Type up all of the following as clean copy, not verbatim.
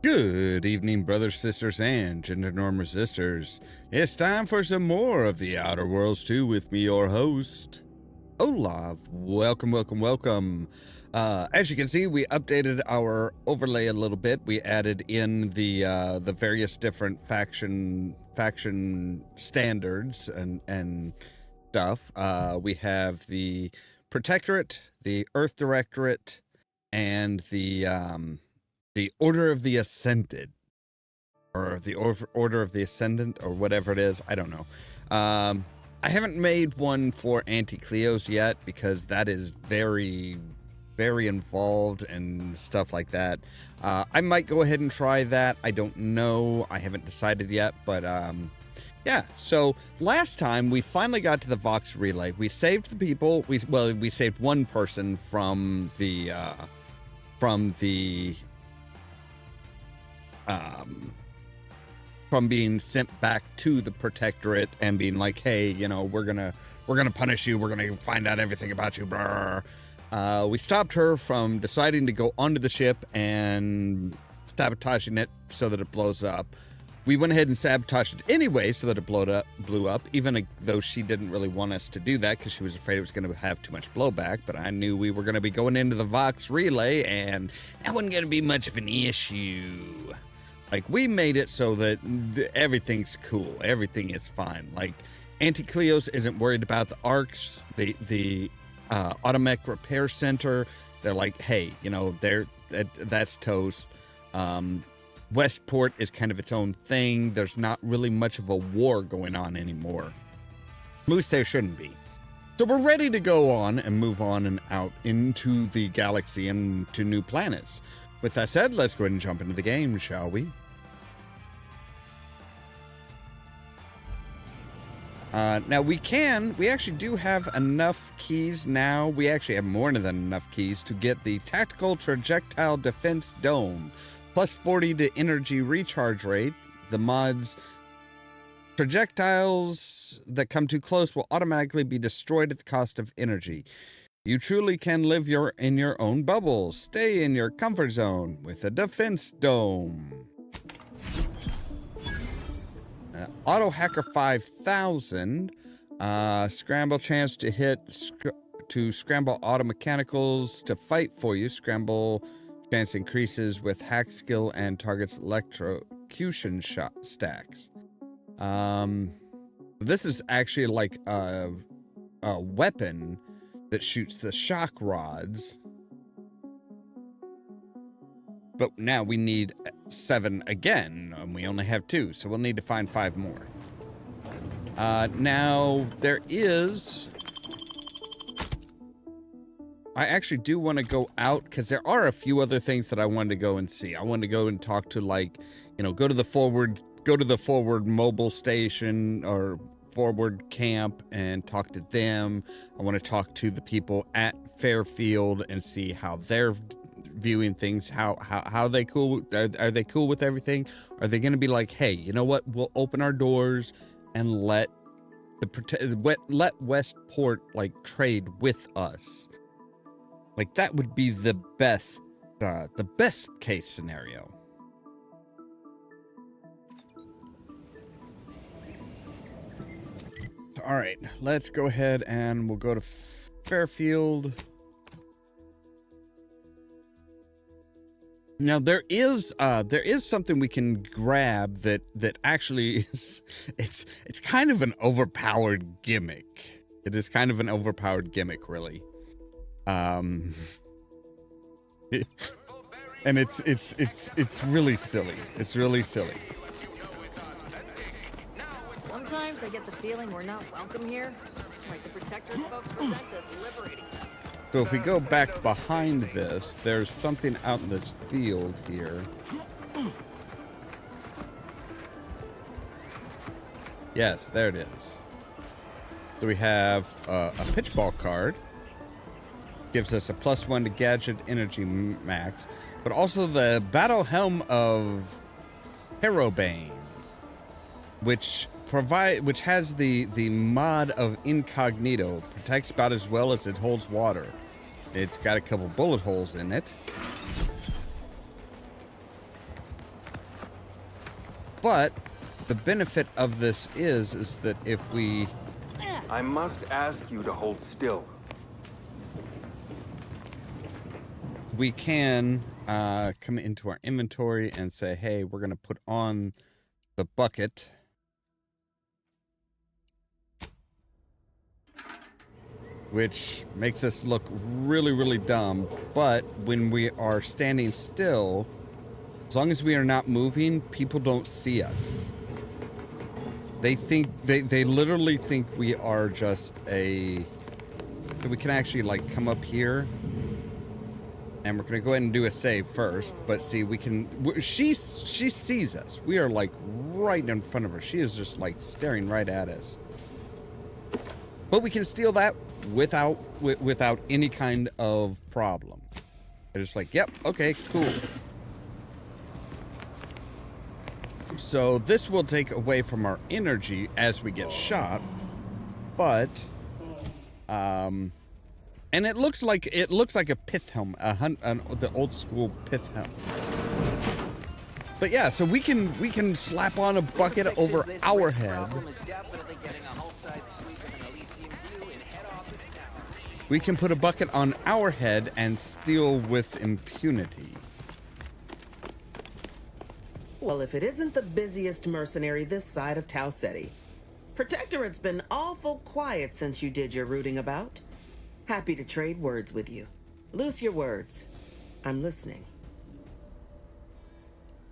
Good evening, brothers, sisters, and gender norm resistors. It's time for some more of the Outer Worlds 2 with me, your host, Ollamh. Welcome, welcome, welcome. As you can see, we updated our overlay a little bit. We added in the various different faction standards and stuff. We have the Protectorate, the Earth Directorate, and the Order of the Ascended, or the Order of the Ascendant, or whatever it is. I don't know. I haven't made one for Anti-Cleos yet because that is very, very involved and stuff like that. I might go ahead and try that. I don't know. I haven't decided yet, but yeah. So last time we finally got to the Vox Relay. We saved the people. We saved one person from being sent back to the Protectorate and being like, hey, you know, we're gonna punish you, we're gonna find out everything about you. We stopped her from deciding to go onto the ship and sabotaging it so that it blows up. We went ahead and sabotaged it anyway so that it blew up, even though she didn't really want us to do that because she was afraid it was going to have too much blowback. But I knew we were going to be going into the Vox Relay, and that wasn't going to be much of an issue. Like, we made it so that everything's cool. Everything is fine. Like, Anti-Cleos isn't worried about the arcs. The Automech Repair Center, they're like, hey, you know, that's toast. Westport is kind of its own thing. There's not really much of a war going on anymore. At least there shouldn't be. So we're ready to go on and move on and out into the galaxy and to new planets. With that said, let's go ahead and jump into the game, shall we? Now we actually do have enough keys now. We actually have more than enough keys to get the Tactical Trajectile Defense Dome. Plus 40 to energy recharge rate. The mod's projectiles that come too close will automatically be destroyed at the cost of energy. You truly can live in your own bubble. Stay in your comfort zone with a defense dome. Auto Hacker 5000. Scramble chance to hit to scramble auto mechanicals to fight for you. Scramble chance increases with hack skill and targets electrocution shot stacks. This is actually like a weapon that shoots the shock rods. But now we need 7 again, and we only have 2, so we'll need to find 5 more. Now, there is... I actually do want to go out, because there are a few other things that I wanted to go and see. I wanted to go and talk to, like, you know, go to the forward mobile station, or forward camp, and talk to them. I want to talk to the people at Fairfield and see how they're viewing things. How they cool? Are they cool with everything? Are they going to be like, hey, you know what? We'll open our doors and let Westport like trade with us. Like, that would be the best case scenario. All right, let's go ahead and we'll go to Fairfield. Now there is something we can grab that actually is it's kind of an overpowered gimmick. It is kind of an overpowered gimmick, really. And it's really silly. It's really silly. Sometimes I get the feeling we're not welcome here. Like the Protectorate folks present us liberating them. So if we go back behind this, there's something out in this field here. Yes, there it is. So we have a pitchball card. Gives us a +1 to gadget energy max, but also the Battle Helm of Harrowbane, which has the mod of Incognito. Protects about as well as it holds water. It's got a couple bullet holes in it. But the benefit of this is that if we... I must ask you to hold still. We can come into our inventory and say, hey, we're going to put on the bucket. Which makes us look really, really dumb. But when we are standing still, as long as we are not moving, people don't see us. They think, they literally think we are just a... So we can actually, like, come up here. And we're going to go ahead and do a save first. But see, we can... She sees us. We are, like, right in front of her. She is just, like, staring right at us. But we can steal that without any kind of problem. They're just like, yep, okay, cool. So this will take away from our energy as we get shot, but and it looks like a pith helm, the old school pith helm. But yeah, so we can slap on a bucket over our head. We can put a bucket on our head and steal with impunity. Well, if it isn't the busiest mercenary this side of Tau Ceti. Protectorate's been awful quiet since you did your rooting about. Happy to trade words with you. Loose your words. I'm listening.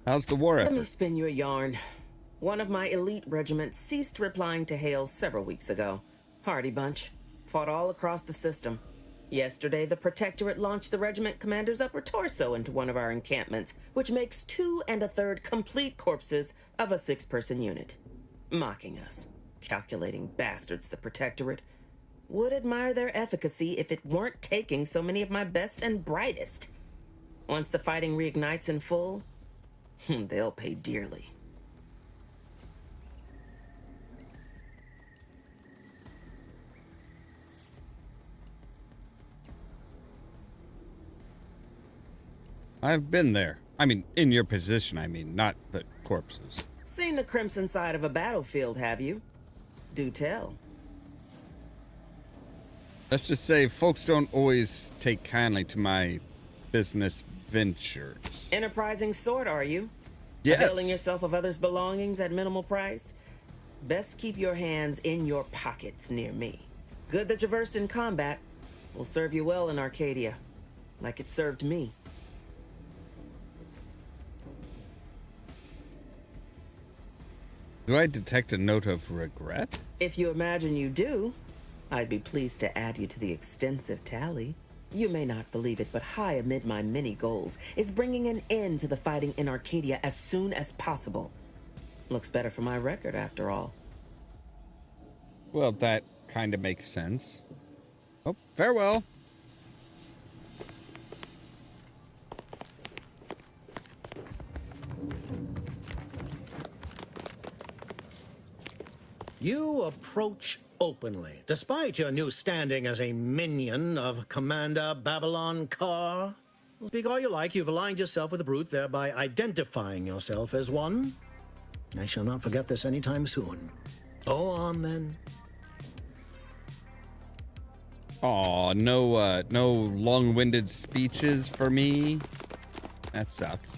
How's the war effort? Let me spin you a yarn. One of my elite regiments ceased replying to hails several weeks ago. Hardy bunch. Fought all across the system. Yesterday, the Protectorate launched the regiment commander's upper torso into one of our encampments, which makes 2 1/3 complete corpses of a 6-person unit. Mocking us. Calculating bastards, the Protectorate. Would admire their efficacy if it weren't taking so many of my best and brightest. Once the fighting reignites in full, they'll pay dearly. I've been there. I mean, in your position, I mean, not the corpses. Seen the crimson side of a battlefield, have you? Do tell. Let's just say folks don't always take kindly to my business ventures. Enterprising sort, are you? Yes. Availing yourself of others' belongings at minimal price? Best keep your hands in your pockets near me. Good that you're versed in combat. Will serve you well in Arcadia. Like it served me. Do I detect a note of regret? If you imagine you do, I'd be pleased to add you to the extensive tally. You may not believe it, but high amid my many goals is bringing an end to the fighting in Arcadia as soon as possible. Looks better for my record, after all. Well, that kind of makes sense. Oh, farewell. You approach openly, despite your new standing as a minion of Commander Babylon Carr. Speak all you like, you've aligned yourself with the brute, thereby identifying yourself as one. I shall not forget this anytime soon. Go on, then. Aw, no long-winded speeches for me. That sucks.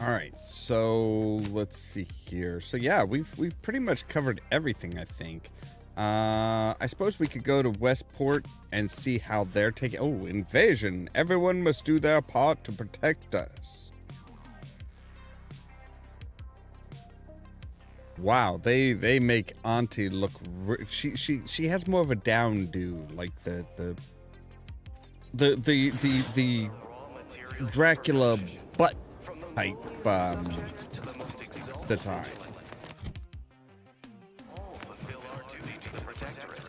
All right, so let's see here. So yeah, we've pretty much covered everything, I think. I suppose we could go to Westport and see how they're taking... Oh, invasion. Everyone must do their part to protect us. Wow, they make Auntie look... She has more of a down do, like the Dracula butt type design. All fulfill our duty to the Protectorate.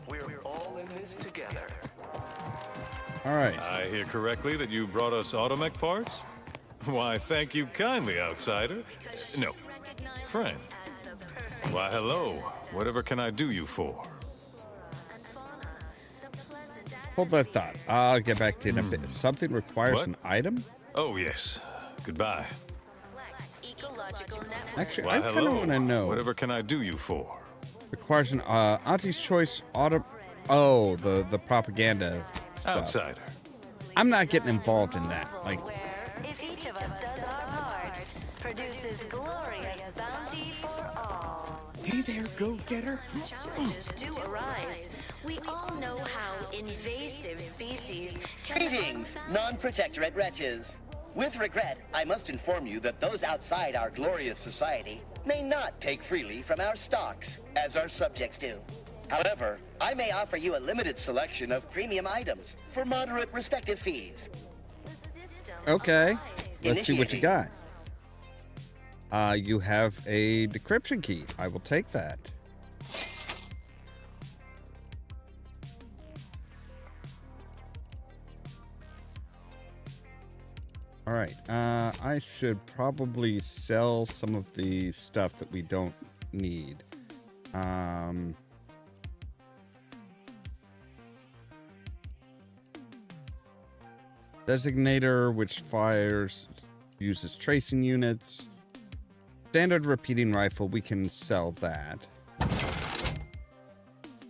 We're all in this together. All right. I hear correctly that you brought us automech parts? Why, thank you kindly, outsider. No, friend. Why, hello. Whatever can I do you for? Hold that thought. I'll get back to you in a bit. If something requires What? an item? Oh, yes. Goodbye. Actually, Why, I kind of hello. want to know. Whatever can I do you for? Requires an Auntie's Choice auto. Oh, the propaganda stuff. Outsider. I'm not getting involved in that. Like, If each of us does our part, produces glorious bounty for all. Hey there, go-getter. Challenges do arise. We all know how invasive species can Greetings, non-protectorate wretches. With regret, I must inform you that those outside our glorious society may not take freely from our stocks, as our subjects do. However, I may offer you a limited selection of premium items for moderate respective fees. okay, let's see what you Initiating. got. You have a decryption key. I will take that. All right. I should probably sell some of the stuff that we don't need. Designator, which uses tracing units. Standard repeating rifle, we can sell that.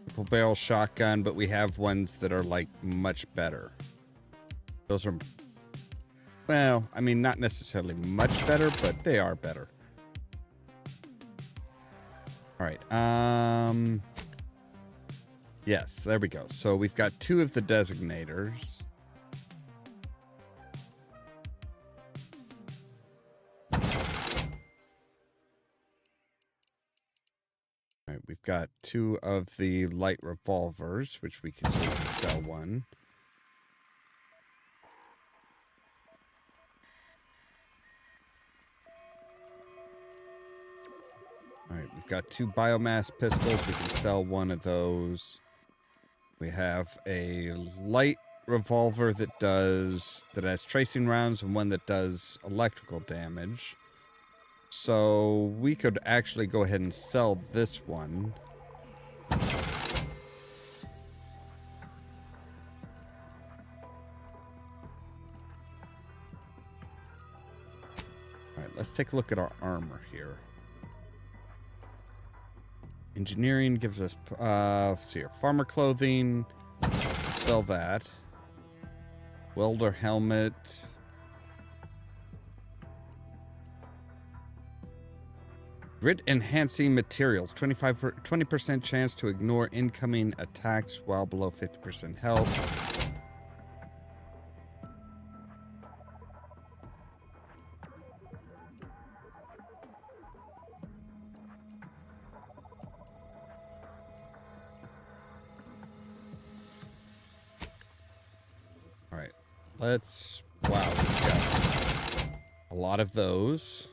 Triple barrel shotgun, but we have ones that are like much better. Those are, well, I mean, not necessarily much better, but they are better. All right. Yes, there we go. So we've got 2 of the designators. All right, we've got 2 of the light revolvers, which we can sell one. All right, we've got 2 biomass pistols. We can sell one of those. We have a light revolver that has tracing rounds and one that does electrical damage. So we could actually go ahead and sell this one. All right, let's take a look at our armor here. Engineering gives us, let's see here, farmer clothing. Sell that. Welder helmet. Grit enhancing materials. 20% chance to ignore incoming attacks while below 50% health. All right, let's, wow, we've got a lot of those.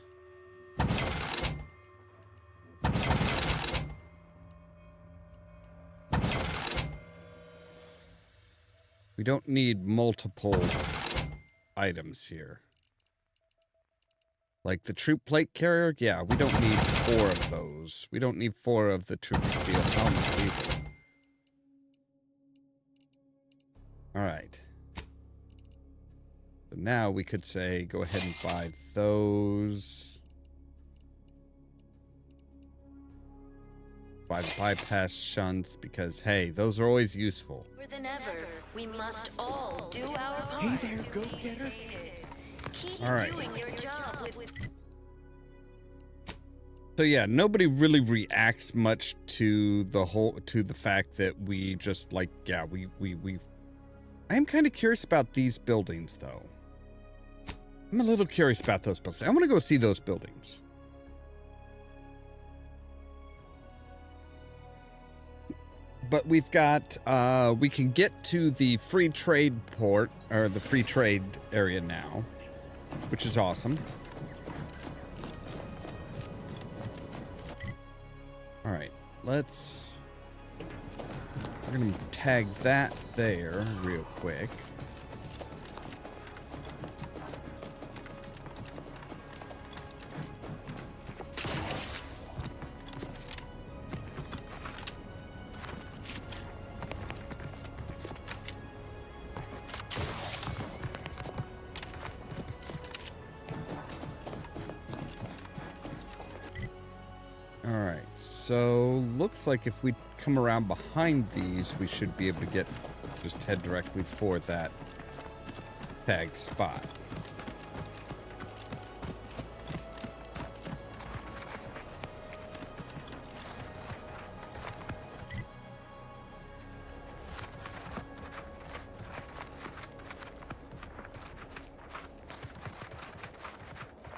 We don't need multiple items here. Like the troop plate carrier, yeah, we don't need 4 of those. We don't need 4 of the troop steel helmets either. All right. So now we could say, go ahead and buy those. Buy the bypass shunts because, hey, those are always useful. More than ever, we must all do our part. Hey there, go-getter. Keep All right. doing your job with So yeah, nobody really reacts much to the fact that we just like, yeah, we I am kind of curious about these buildings though. I'm a little curious about those buildings. I want to go see those buildings. But we've got, we can get to the free trade port, or the free trade area now, which is awesome. All right, we're gonna tag that there real quick. So looks like if we come around behind these, we should be able to just head directly for that tagged spot.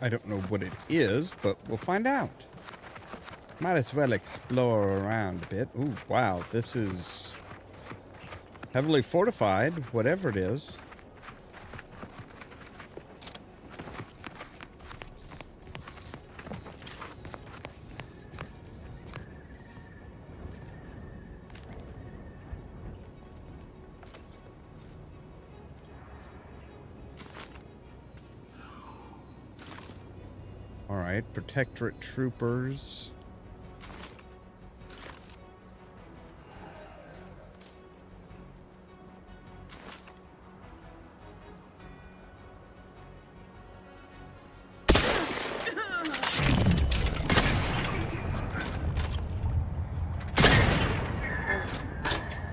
I don't know what it is, but we'll find out. Might as well explore around a bit. Ooh, wow, this is heavily fortified, whatever it is. All right, Protectorate troopers.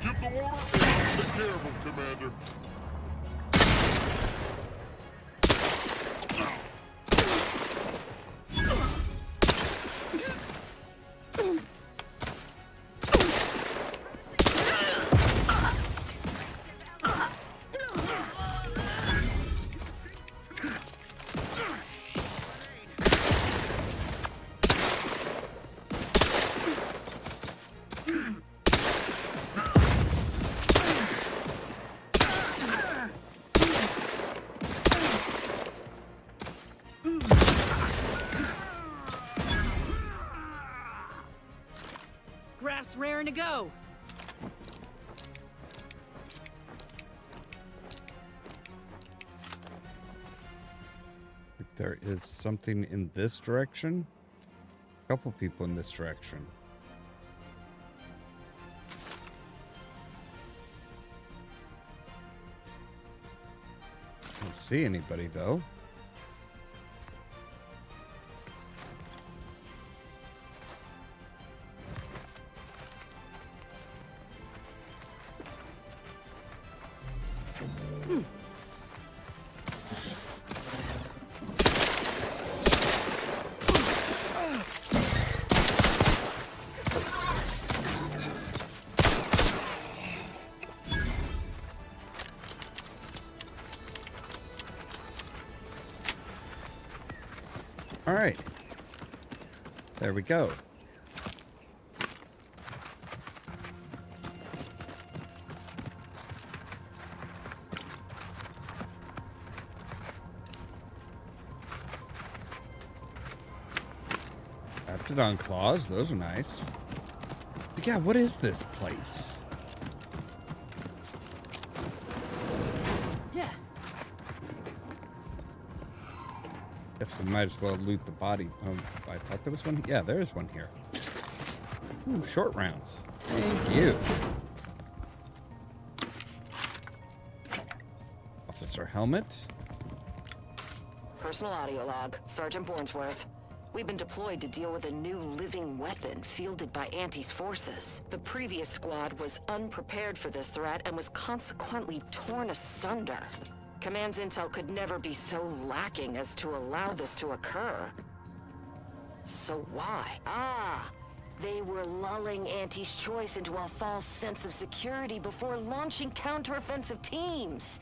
Give the order and take care of him, Commander. Graf's raring to go. There is something in this direction. A couple people in this direction. Don't see anybody though. All right. There we go. Aptodon claws, those are nice. But yeah, what is this place? Yeah. Guess we might as well loot the body. I thought there was one. Yeah, there is one here. Ooh, short rounds. Thank you. Officer helmet. Personal audio log, Sergeant Bornsworth. We've been deployed to deal with a new living weapon fielded by Auntie's forces. The previous squad was unprepared for this threat and was consequently torn asunder. Command's intel could never be so lacking as to allow this to occur. So why? They were lulling Auntie's choice into a false sense of security before launching counteroffensive teams.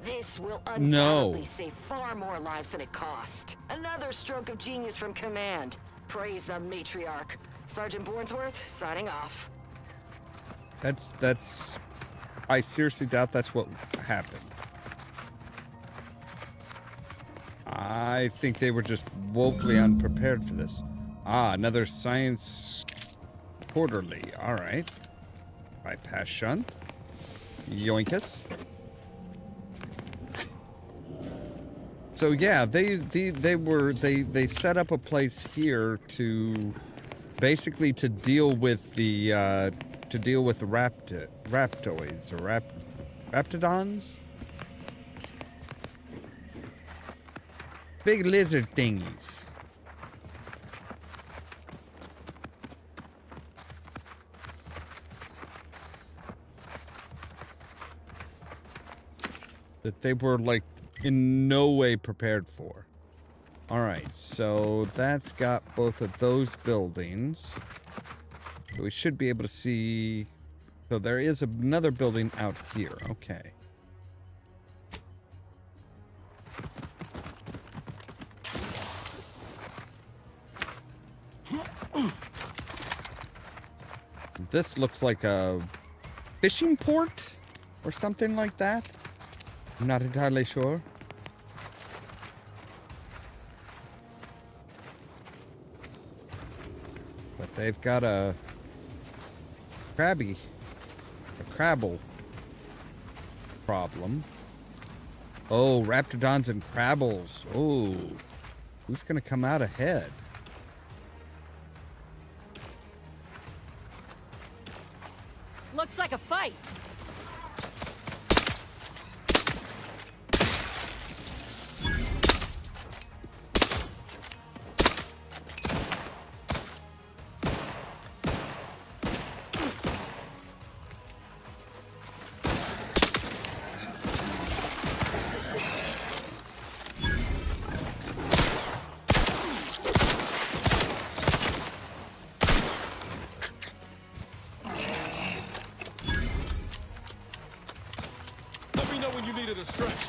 This will undoubtedly save far more lives than it cost. Another stroke of genius from Command. Praise the matriarch. Sergeant Bornsworth, signing off. That's... I seriously doubt that's what happened. I think they were just woefully unprepared for this. Another science quarterly. All right. Bypass shunt. Yoinkus. So yeah, they set up a place here to basically to deal with the raptoids or raptidons. Big lizard thingies. that they were, like, in no way prepared for. Alright, so that's got both of those buildings. So we should be able to see... So there is another building out here. Okay. This looks like a fishing port or something like that. I'm not entirely sure. But they've got a crabble problem. Oh, raptidons and crabbles. Oh, who's gonna come out ahead? Looks like a fight. Let me know when you needed a stretch.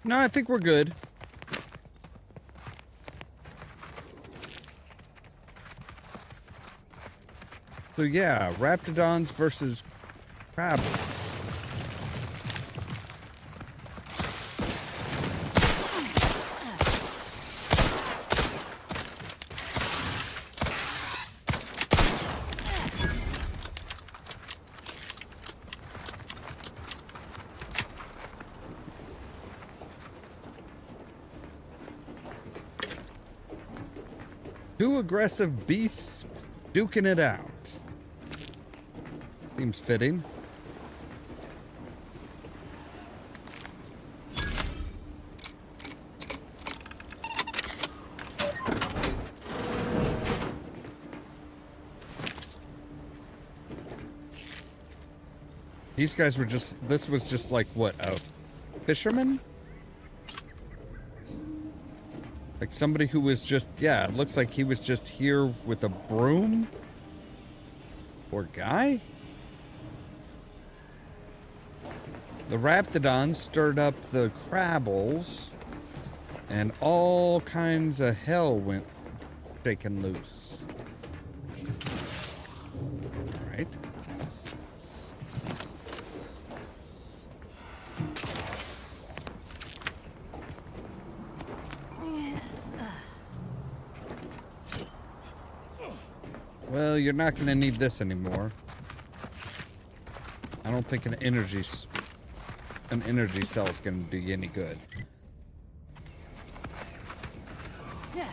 No, I think we're good. So yeah, raptidons versus crabbles. Two aggressive beasts duking it out. Seems fitting. These guys were just, this was just like what, a fisherman? Like somebody who was just, yeah, it looks like he was just here with a broom. Poor guy. The raptidons stirred up the crabbles, and all kinds of hell went shaken loose. All right. Well, you're not going to need this anymore. I don't think an energy cell is going to do you any good. Yeah.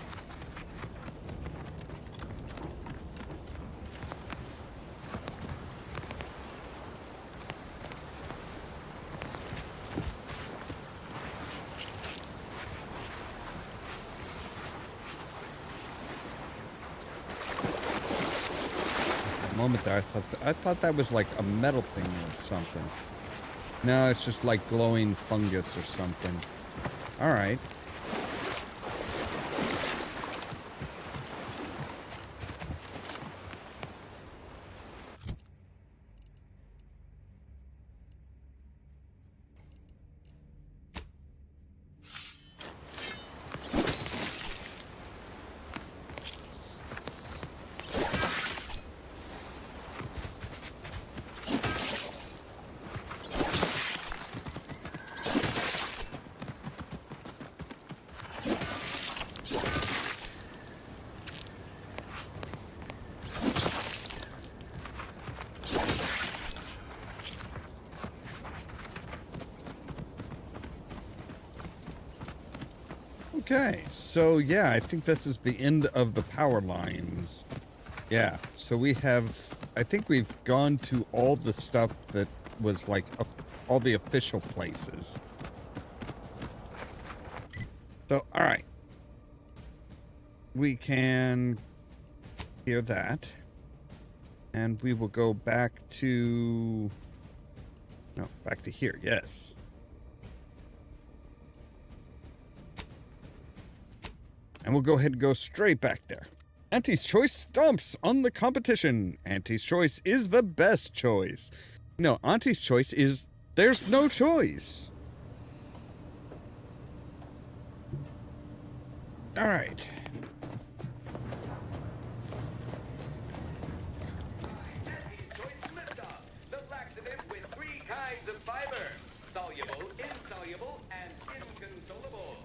Moment there, I thought that was like a metal thing or something. No, it's just like glowing fungus or something. All right. Okay, so yeah, I think this is the end of the power lines. Yeah, so we have, I think we've gone to all the stuff that was like all the official places. So, all right. We can hear that. And we will go back to... No, back to here, yes. And we'll go ahead and go straight back there. Auntie's choice stomps on the competition. Auntie's choice is the best choice. No, Auntie's choice is there's no choice. All right. The laxative with 3 kinds of fiber: soluble, insoluble, and inconsolable.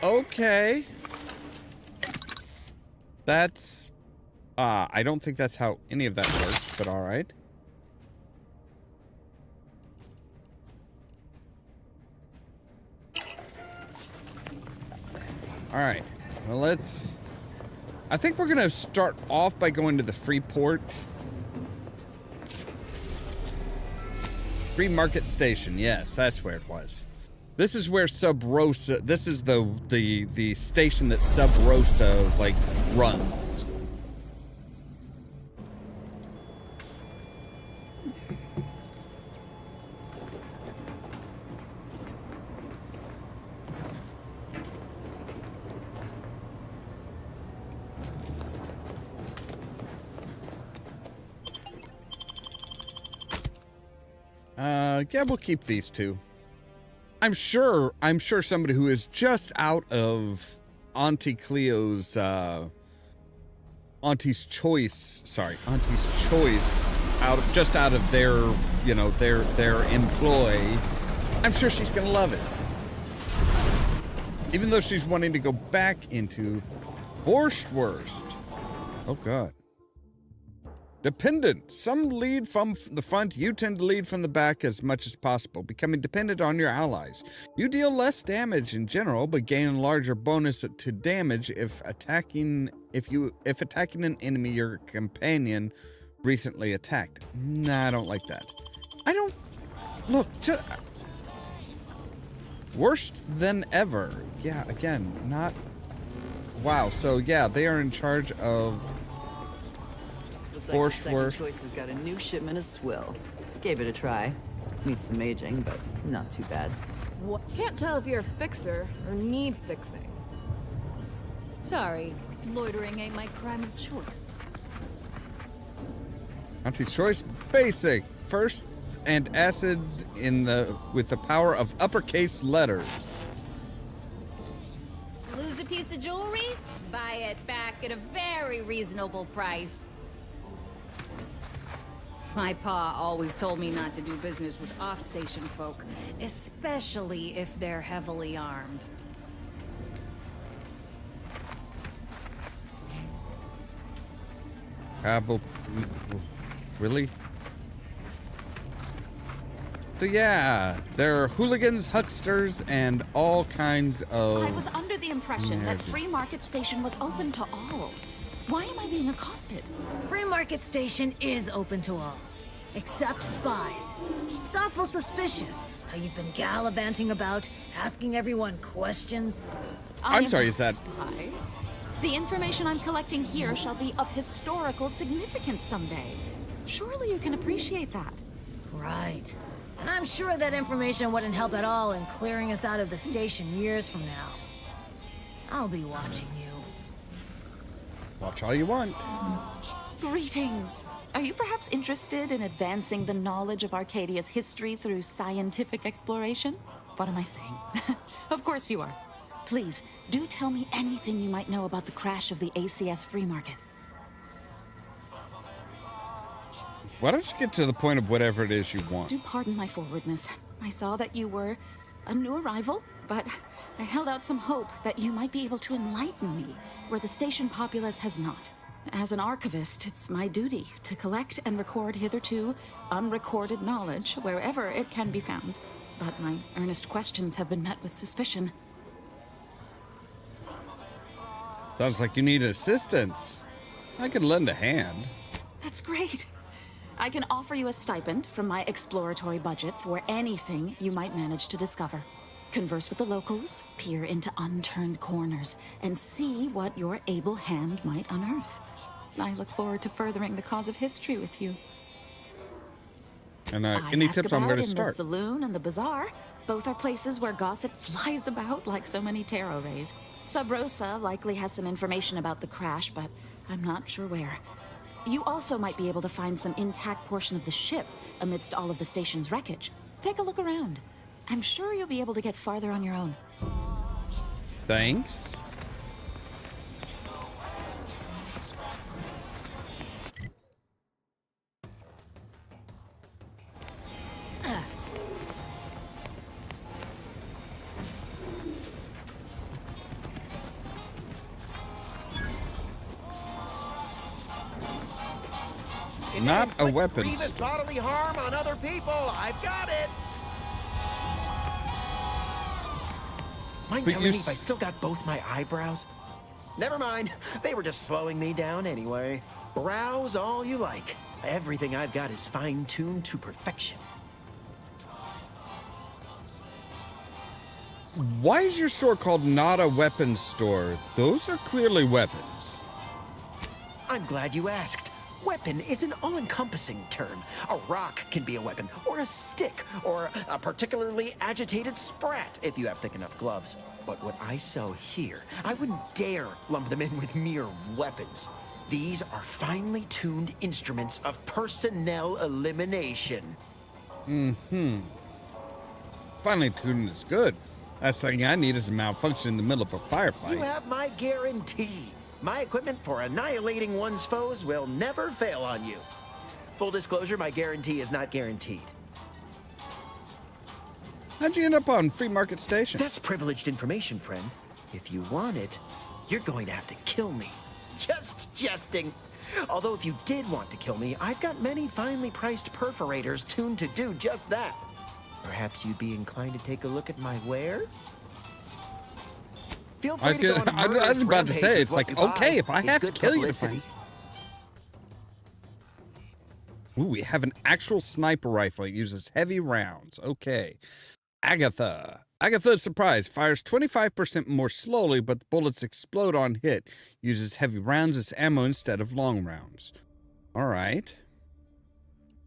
Okay. That's... I don't think that's how any of that works, but all right. All right. Well, let's... I think we're going to start off by going to the Freeport. Free Market Station. Yes, that's where it was. This is where Sub Rosa... This is the station that Sub Rosa, like, runs. Yeah, we'll keep these two. I'm sure somebody who is just out of Auntie Cleo's, Auntie's Choice, just out of their, you know, their employ, I'm sure she's gonna love it. Even though she's wanting to go back into Borschtwurst. Oh, God. Dependent. Some lead from the front. You tend to lead from the back as much as possible, becoming dependent on your allies. You deal less damage in general, but gain a larger bonus to damage if attacking an enemy your companion recently attacked. Nah, I don't like that. I don't... Look, worst than ever. Yeah, again, not... Wow, so yeah, they are in charge of... Looks like the second choice has got a new shipment of swill. Gave it a try. Needs some aging, but not too bad. What? Can't tell if you're a fixer or need fixing. Sorry, loitering ain't my crime of choice. Auntie's Choice Basic. First and acid with the power of uppercase letters. Lose a piece of jewelry? Buy it back at a very reasonable price. My pa always told me not to do business with off-station folk, especially if they're heavily armed. Really? So yeah, there are hooligans, hucksters, and all kinds of... I was under the impression that Free Market Station was open to all. Why am I being accosted? Free Market Station is open to all, except spies. It's awful suspicious how you've been gallivanting about, asking everyone questions. I'm sorry, is that... Spy? The information I'm collecting here shall be of historical significance someday. Surely you can appreciate that. Right. And I'm sure that information wouldn't help at all in clearing us out of the station years from now. I'll be watching you. Watch all you want. Greetings. Are you perhaps interested in advancing the knowledge of Arcadia's history through scientific exploration? What am I saying? Of course you are. Please, do tell me anything you might know about the crash of the ACS Free Market. Why don't you get to the point of whatever it is you want? Do pardon my forwardness. I saw that you were a new arrival, but I held out some hope that you might be able to enlighten me where the station populace has not. As an archivist, it's my duty to collect and record hitherto unrecorded knowledge wherever it can be found. But my earnest questions have been met with suspicion. Sounds like you need assistance. I could lend a hand. That's great. I can offer you a stipend from my exploratory budget for anything you might manage to discover. Converse with the locals, peer into unturned corners, and see what your able hand might unearth. I look forward to furthering the cause of history with you. And any tips on where to in the start? saloon and the bazaar. Both are places where gossip flies about like so many tarot rays. Sub Rosa likely has some information about the crash, but I'm not sure where. You also might be able to find some intact portion of the ship amidst all of the station's wreckage. Take a look around. I'm sure you'll be able to get farther on your own. Thanks. Not a weapon. Grievous bodily harm on other people. I've got it. Mind telling me if I still got both my eyebrows? Never mind. They were just slowing me down anyway. Browse all you like. Everything I've got is fine-tuned to perfection. Why is your store called Not a Weapons Store? Those are clearly weapons. I'm glad you asked. Weapon is an all-encompassing term. A rock can be a weapon, or a stick, or a particularly agitated sprat if you have thick enough gloves. But what I sell here, I wouldn't dare lump them in with mere weapons. These are finely tuned instruments of personnel elimination. Finely tuned is good. Last thing I need is a malfunction in the middle of a firefight. You have my guarantee. My equipment for annihilating one's foes will never fail on you. Full disclosure, my guarantee is not guaranteed. How'd you end up on Free Market Station? That's privileged information, friend. If you want it, you're going to have to kill me. Just jesting. Although if you did want to kill me, I've got many finely priced perforators tuned to do just that. Perhaps you'd be inclined to take a look at my wares? Feel free to go on a I was about to say, it's like, okay, if I have to kill you to find... Ooh, we have an actual sniper rifle. It uses heavy rounds. Okay. Agatha. Agatha's surprise. Fires 25% more slowly, but the bullets explode on hit. Uses heavy rounds as ammo instead of long rounds. All right.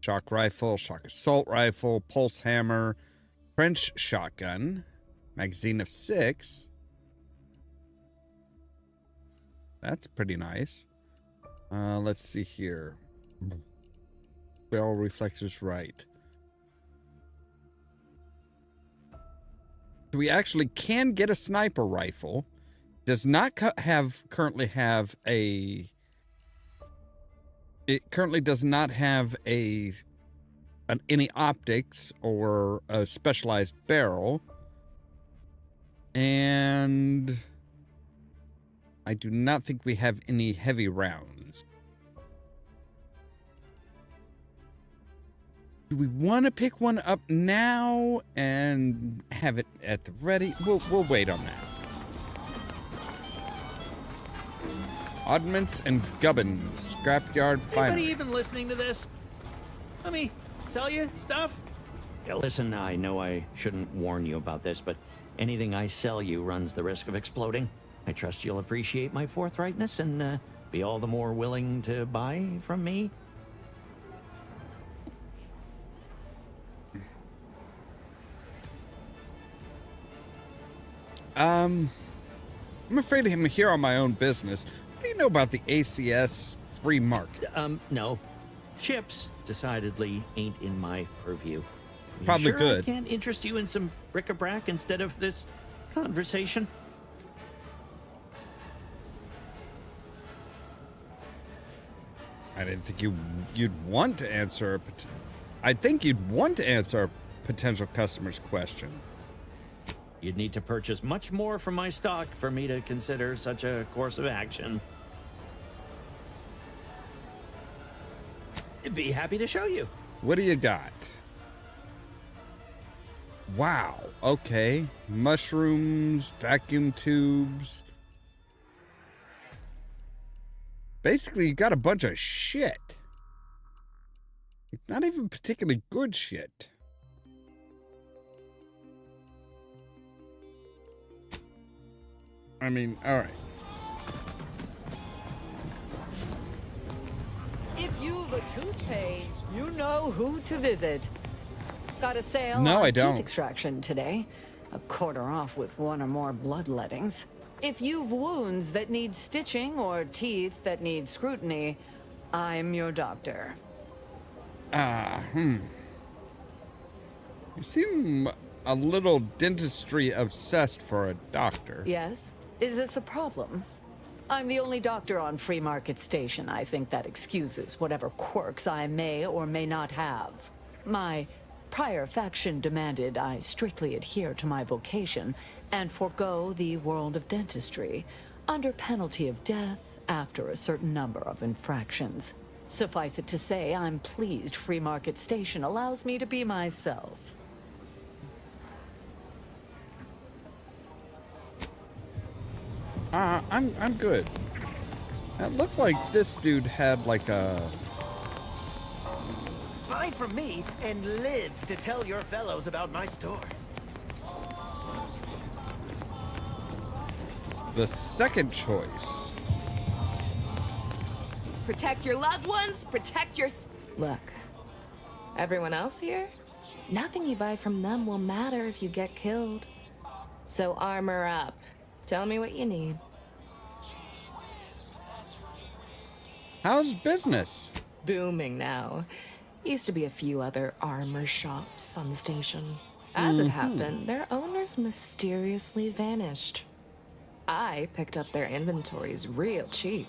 Shock rifle, shock assault rifle, pulse hammer, French shotgun, magazine of 6. That's pretty nice. Let's see here. Barrel reflexes right. So we actually can get a sniper rifle. Does not currently have a... It currently does not have any optics or a specialized barrel. And I do not think we have any heavy rounds. Do we want to pick one up now and have it at the ready? We'll wait on that. Oddments and gubbins, scrapyard finery. Anybody even listening to this? Let me sell you stuff? Yeah, listen, I know I shouldn't warn you about this, but anything I sell you runs the risk of exploding. I trust you'll appreciate my forthrightness and be all the more willing to buy from me. I'm afraid I'm here on my own business. What do you know about the ACS free market? No. Ships decidedly ain't in my purview. You Probably sure good. I can't interest you in some bric-a-brac instead of this conversation? I didn't think you'd want to answer. I think you'd want to answer a potential customer's question. You'd need to purchase much more from my stock for me to consider such a course of action. I'd be happy to show you. What do you got? Wow. Okay. Mushrooms, vacuum tubes. Basically, you got a bunch of shit. Not even particularly good shit. I mean, alright. If you've a tooth pain, you know who to visit. Got a sale No, on I don't. tooth extraction today. A quarter off with one or more bloodlettings. If you've wounds that need stitching or teeth that need scrutiny, I'm your doctor. You seem a little dentistry obsessed for a doctor. Yes? Is this a problem? I'm the only doctor on Free Market Station. I think that excuses whatever quirks I may or may not have. My prior faction demanded I strictly adhere to my vocation and forego the world of dentistry, under penalty of death after a certain number of infractions. Suffice it to say, I'm pleased Free Market Station allows me to be myself. I'm good. It looked like this dude had like a... Buy from me and live to tell your fellows about my store. The second choice. Protect your loved ones, protect your... Look, everyone else here? Nothing you buy from them will matter if you get killed. So armor up. Tell me what you need. How's business? Booming now. Used to be a few other armor shops on the station. As it happened, their owners mysteriously vanished. I picked up their inventories real cheap,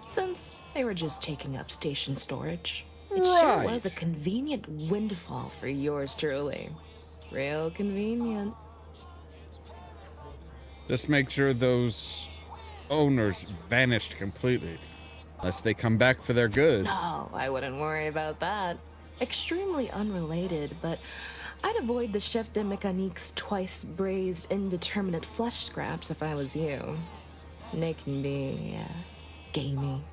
since they were just taking up station storage. It sure was a convenient windfall for yours truly. Real convenient. Just make sure those owners vanished completely. Unless they come back for their goods. No, I wouldn't worry about that. Extremely unrelated, but I'd avoid the chef de mécanique's twice braised indeterminate flesh scraps if I was you. They can be, gamey.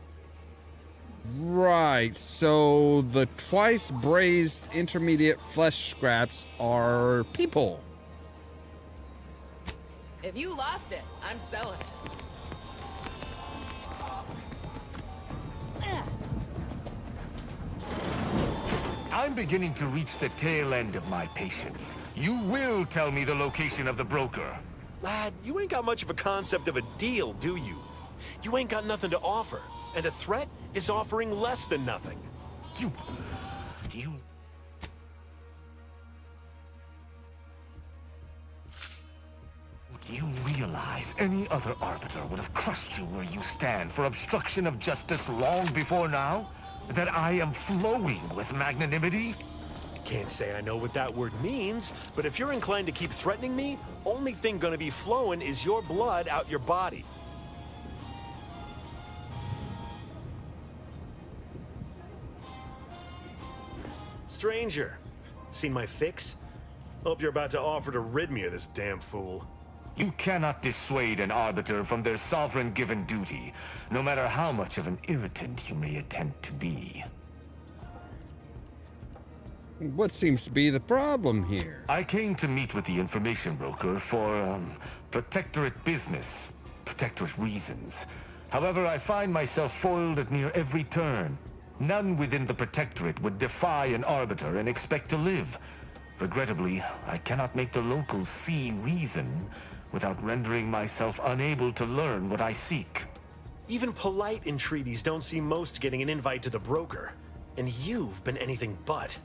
Right, so the twice braised intermediate flesh scraps are people. If you lost it, I'm selling it. I'm beginning to reach the tail end of my patience. You will tell me the location of the broker. Lad, you ain't got much of a concept of a deal, do you? You ain't got nothing to offer, and a threat is offering less than nothing. You... Do you realize any other arbiter would have crushed you where you stand for obstruction of justice long before now? That I am flowing with magnanimity? Can't say I know what that word means, but if you're inclined to keep threatening me, only thing gonna be flowing is your blood out your body. Stranger, seen my fix? Hope you're about to offer to rid me of this damn fool. You cannot dissuade an arbiter from their sovereign-given duty, no matter how much of an irritant you may attempt to be. What seems to be the problem here? I came to meet with the information broker for, protectorate business, protectorate reasons. However, I find myself foiled at near every turn. None within the protectorate would defy an arbiter and expect to live. Regrettably, I cannot make the locals see reason without rendering myself unable to learn what I seek. Even polite entreaties don't see most getting an invite to the broker. And you've been anything but.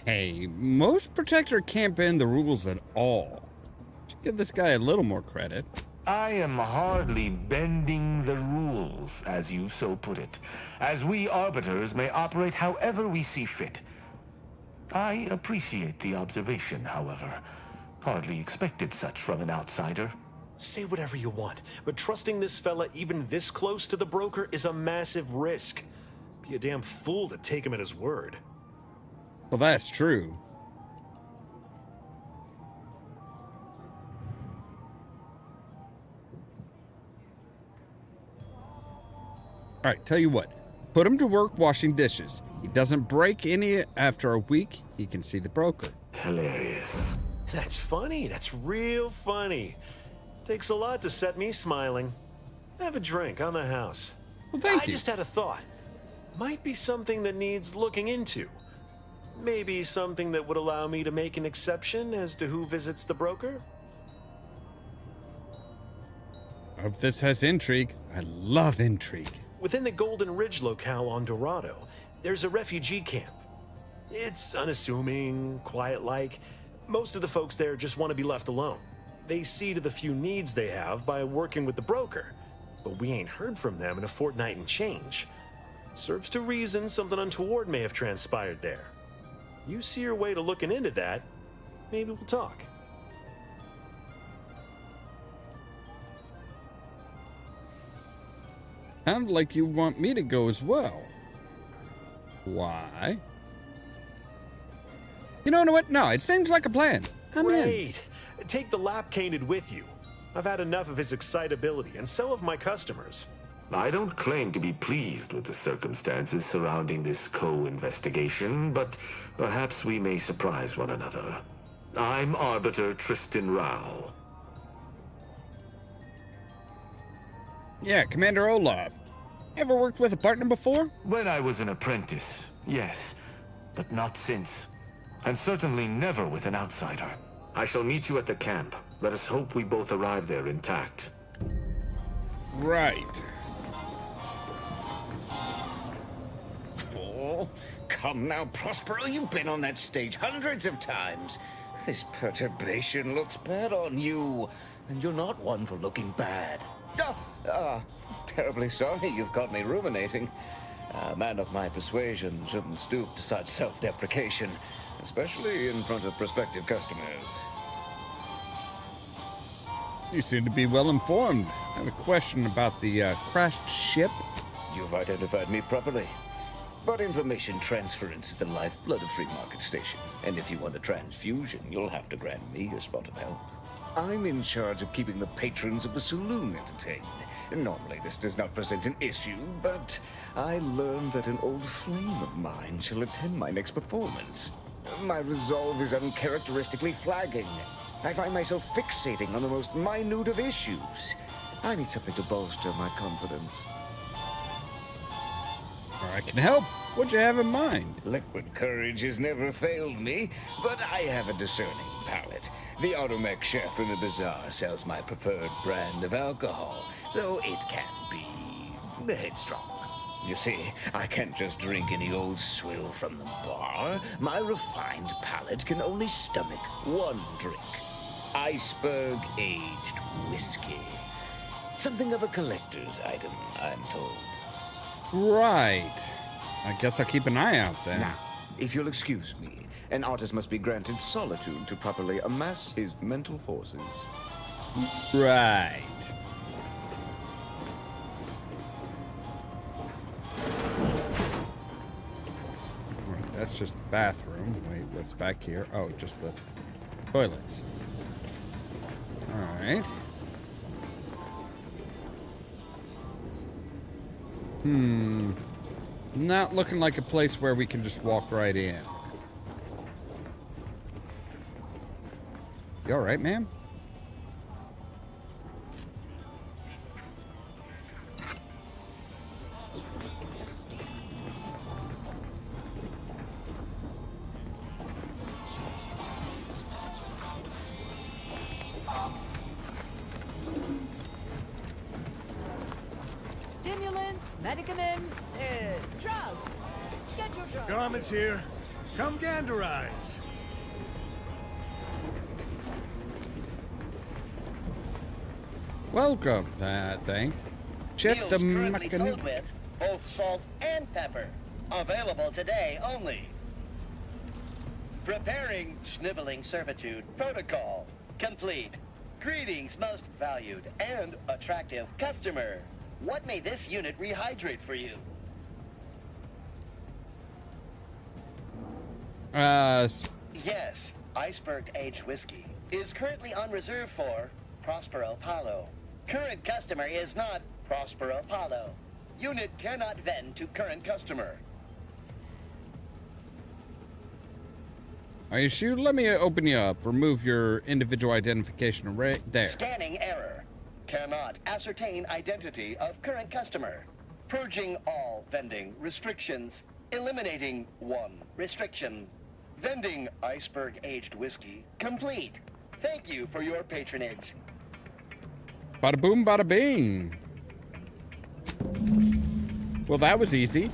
Hey, most Protector can't bend the rules at all. Should give this guy a little more credit. I am hardly bending the rules, as you so put it, as we arbiters may operate however we see fit. I appreciate the observation, however. Hardly expected such from an outsider. Say whatever you want, but trusting this fella even this close to the broker is a massive risk. Be a damn fool to take him at his word. Well, that's true. right, tell you what. Put him to work washing dishes. He doesn't break any after a week. He can see the broker. Hilarious. That's funny. That's real funny. Takes a lot to set me smiling. Have a drink on the house. Well, thank you. I just had a thought. Might be something that needs looking into. Maybe something that would allow me to make an exception as to who visits the broker? I hope this has intrigue. I love intrigue. Within the Golden Ridge locale on Dorado, there's a refugee camp. It's unassuming, quiet-like. Most of the folks there just want to be left alone. They see to the few needs they have by working with the broker. But we ain't heard from them in a fortnight and change. Serves to reason something untoward may have transpired there. You see your way to looking into that, maybe we'll talk. Sounds like you want me to go as well. Why? You know what? No, it seems like a plan. I'm in. Great. Take the lap cained with you. I've had enough of his excitability, and so have my customers. I don't claim to be pleased with the circumstances surrounding this co-investigation, but perhaps we may surprise one another. I'm Arbiter Tristan Rao. Yeah, Commander Ollamh. Ever worked with a partner before? When I was an apprentice, yes, but not since. And certainly never with an outsider. I shall meet you at the camp. Let us hope we both arrive there intact. Right. Oh, come now, Prospero. You've been on that stage hundreds of times. This perturbation looks bad on you, and you're not one for looking bad. Terribly sorry you've got me ruminating. A man of my persuasion shouldn't stoop to such self-deprecation, especially in front of prospective customers. You seem to be well informed. I have a question about the crashed ship. You've identified me properly. But information transference is the lifeblood of Free Market Station. And if you want a transfusion, you'll have to grant me a spot of help. I'm in charge of keeping the patrons of the saloon entertained. Normally this does not present an issue, but I learned that an old flame of mine shall attend my next performance. My resolve is uncharacteristically flagging. I find myself fixating on the most minute of issues. I need something to bolster my confidence. I can help. What'd you have in mind? Liquid courage has never failed me, but I have a discerning palate. The automac chef in the bazaar sells my preferred brand of alcohol, though it can be headstrong. You see, I can't just drink any old swill from the bar. My refined palate can only stomach one drink. Iceberg-aged whiskey. Something of a collector's item, I'm told. Right. I guess I'll keep an eye out then. Now, if you'll excuse me, an artist must be granted solitude to properly amass his mental forces. Right. Alright, that's just the bathroom. Wait, what's back here? Oh, just the toilets. Alright. Not looking like a place where we can just walk right in. You alright, ma'am? Stimulants, medicaments, drugs. Get your drugs. Garment's here. Come ganderize. Welcome, thanks. Chef the Meals currently sold with both salt and pepper. Available today only. Preparing Sniveling Servitude Protocol. Complete. Greetings, most valued and attractive customer. What may this unit rehydrate for you? Yes, Iceberg-aged whiskey is currently on reserve for Prospero Paulo. Current customer is not Prospero Paulo. Unit cannot vend to current customer. Are you sure? Let me open you up. Remove your individual identification array. There. Scanning error. Cannot ascertain identity of current customer. Purging all vending restrictions. Eliminating one restriction. Vending iceberg-aged whiskey complete. Thank you for your patronage. Bada boom, bada bing. Well, that was easy.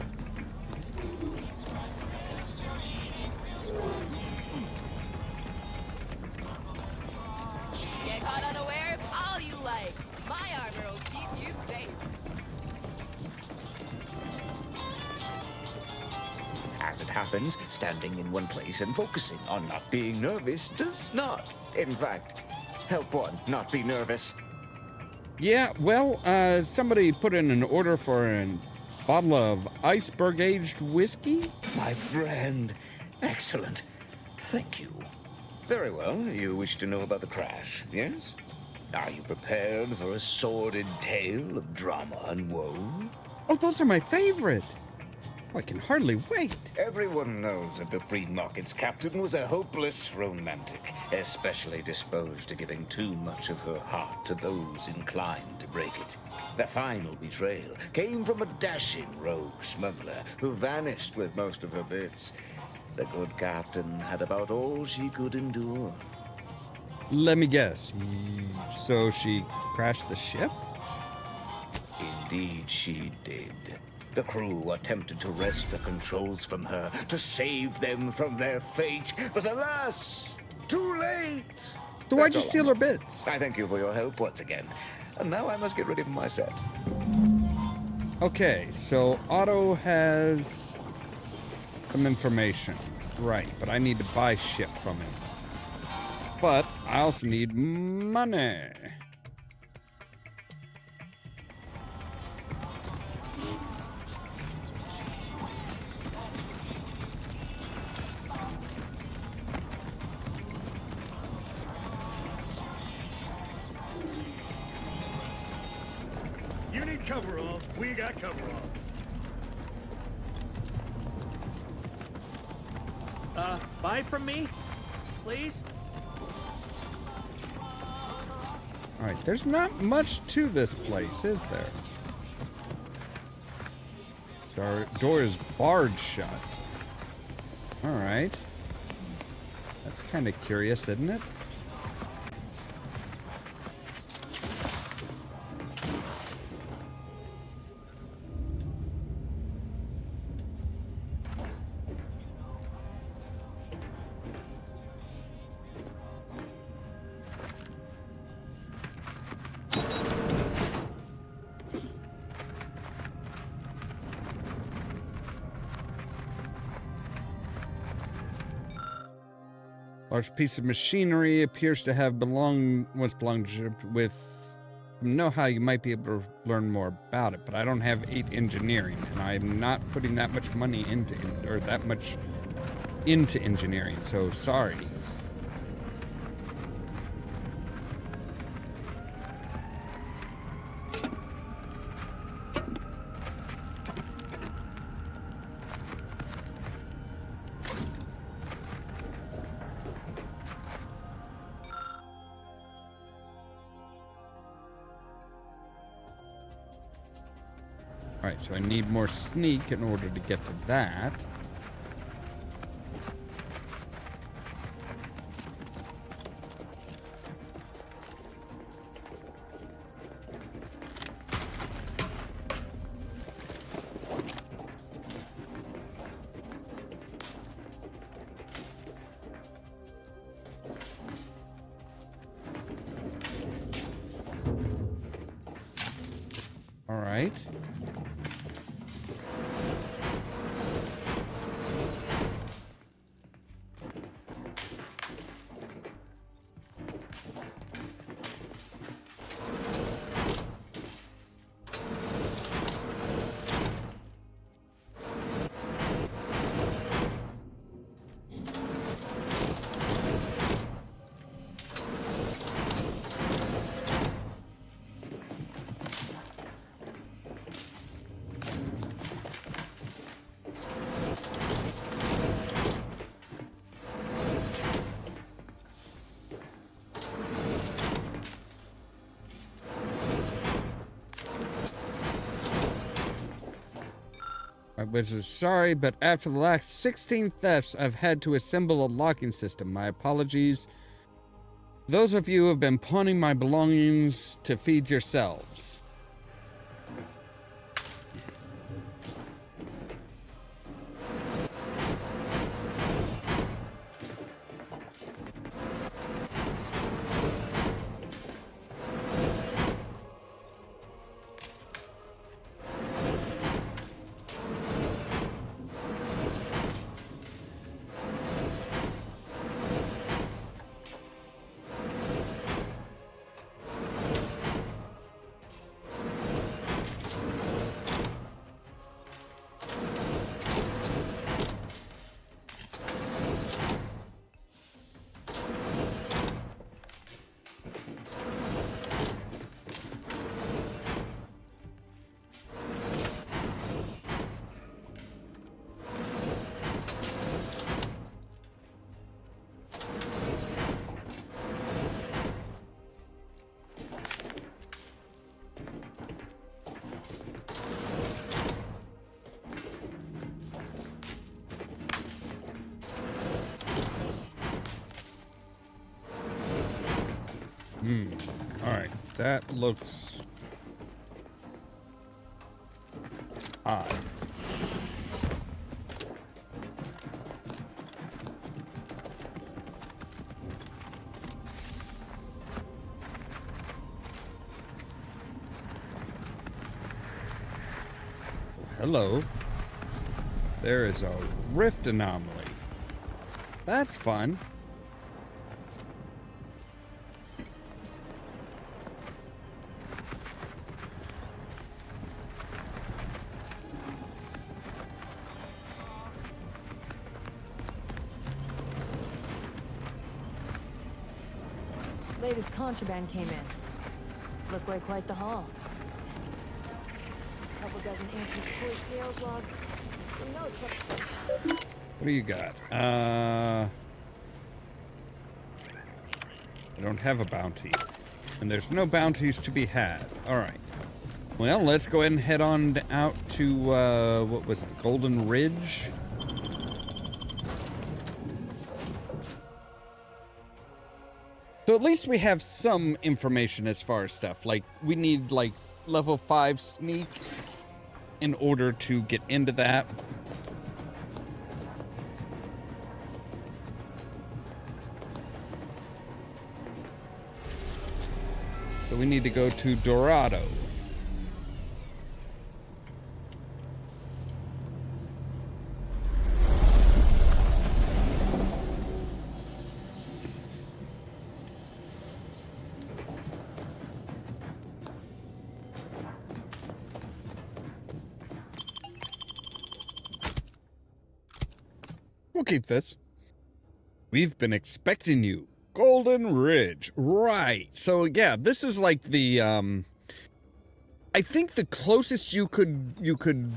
Get caught unawares all you like. My armor will keep you safe. As it happens, standing in one place and focusing on not being nervous does not, in fact, help one not be nervous. Yeah, well, somebody put in an order for a bottle of iceberg-aged whiskey? My friend. Excellent. Thank you. Very well. You wish to know about the crash, yes? Are you prepared for a sordid tale of drama and woe? Oh, those are my favorite. I can hardly wait. Everyone knows that the free market's captain was a hopeless romantic, especially disposed to giving too much of her heart to those inclined to break it. The final betrayal came from a dashing rogue smuggler who vanished with most of her bits. The good captain had about all she could endure. Let me guess. So she crashed the ship? Indeed she did. The crew attempted to wrest the controls from her to save them from their fate, but alas, too late. So why'd you steal her bits? I thank you for your help once again. And now I must get ready for my set. Okay, so Otto has some information. Right, but I need to buy shit from him. But I also need money. You need coveralls. We got coveralls. Buy from me, please? All right, there's not much to this place, is there? So our door is barred shut. All right. That's kind of curious, isn't it? Large piece of machinery appears to have once belonged to with. Know how you might be able to learn more about it, but I don't have 8 engineering, and I'm not putting that much money into engineering. So sorry. Alright, so I need more sneak in order to get to that. Alright. was sorry, but after the last 16 thefts, I've had to assemble a locking system. My apologies. Those of you who have been pawning my belongings to feed yourselves. Alright, that looks odd. Hello. There is a rift anomaly. That's fun. Latest contraband came in. Looked like quite the haul. Couple dozen Auntie's choice sales logs. Some notes from... What do you got? I don't have a bounty. And there's no bounties to be had. Alright. Well, let's go ahead and head on out to, what was it, the Golden Ridge? So at least we have some information as far as stuff. Like, we need, like, level 5 sneak in order to get into that. So we need to go to Dorado. We'll keep this. We've been expecting you. Golden Ridge. Right. So yeah, this is like the I think the closest you could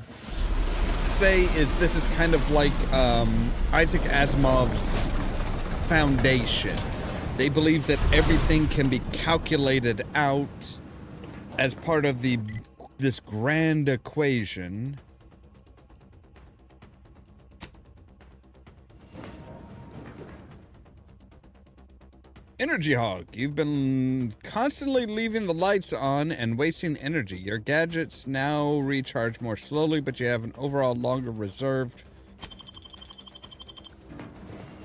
say is this is kind of like Isaac Asimov's Foundation. They believe that everything can be calculated out as part of this grand equation. Energy Hog, you've been constantly leaving the lights on and wasting energy. Your gadgets now recharge more slowly, but you have an overall longer reserved.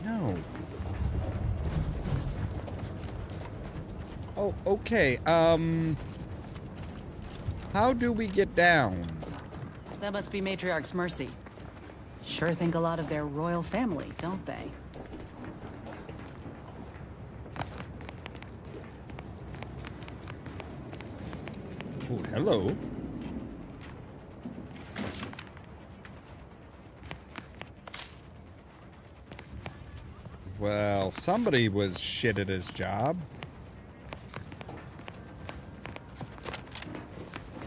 No. Oh, okay. How do we get down? That must be Matriarch's Mercy. Sure think a lot of their royal family, don't they? Oh, hello. Well, somebody was shit at his job.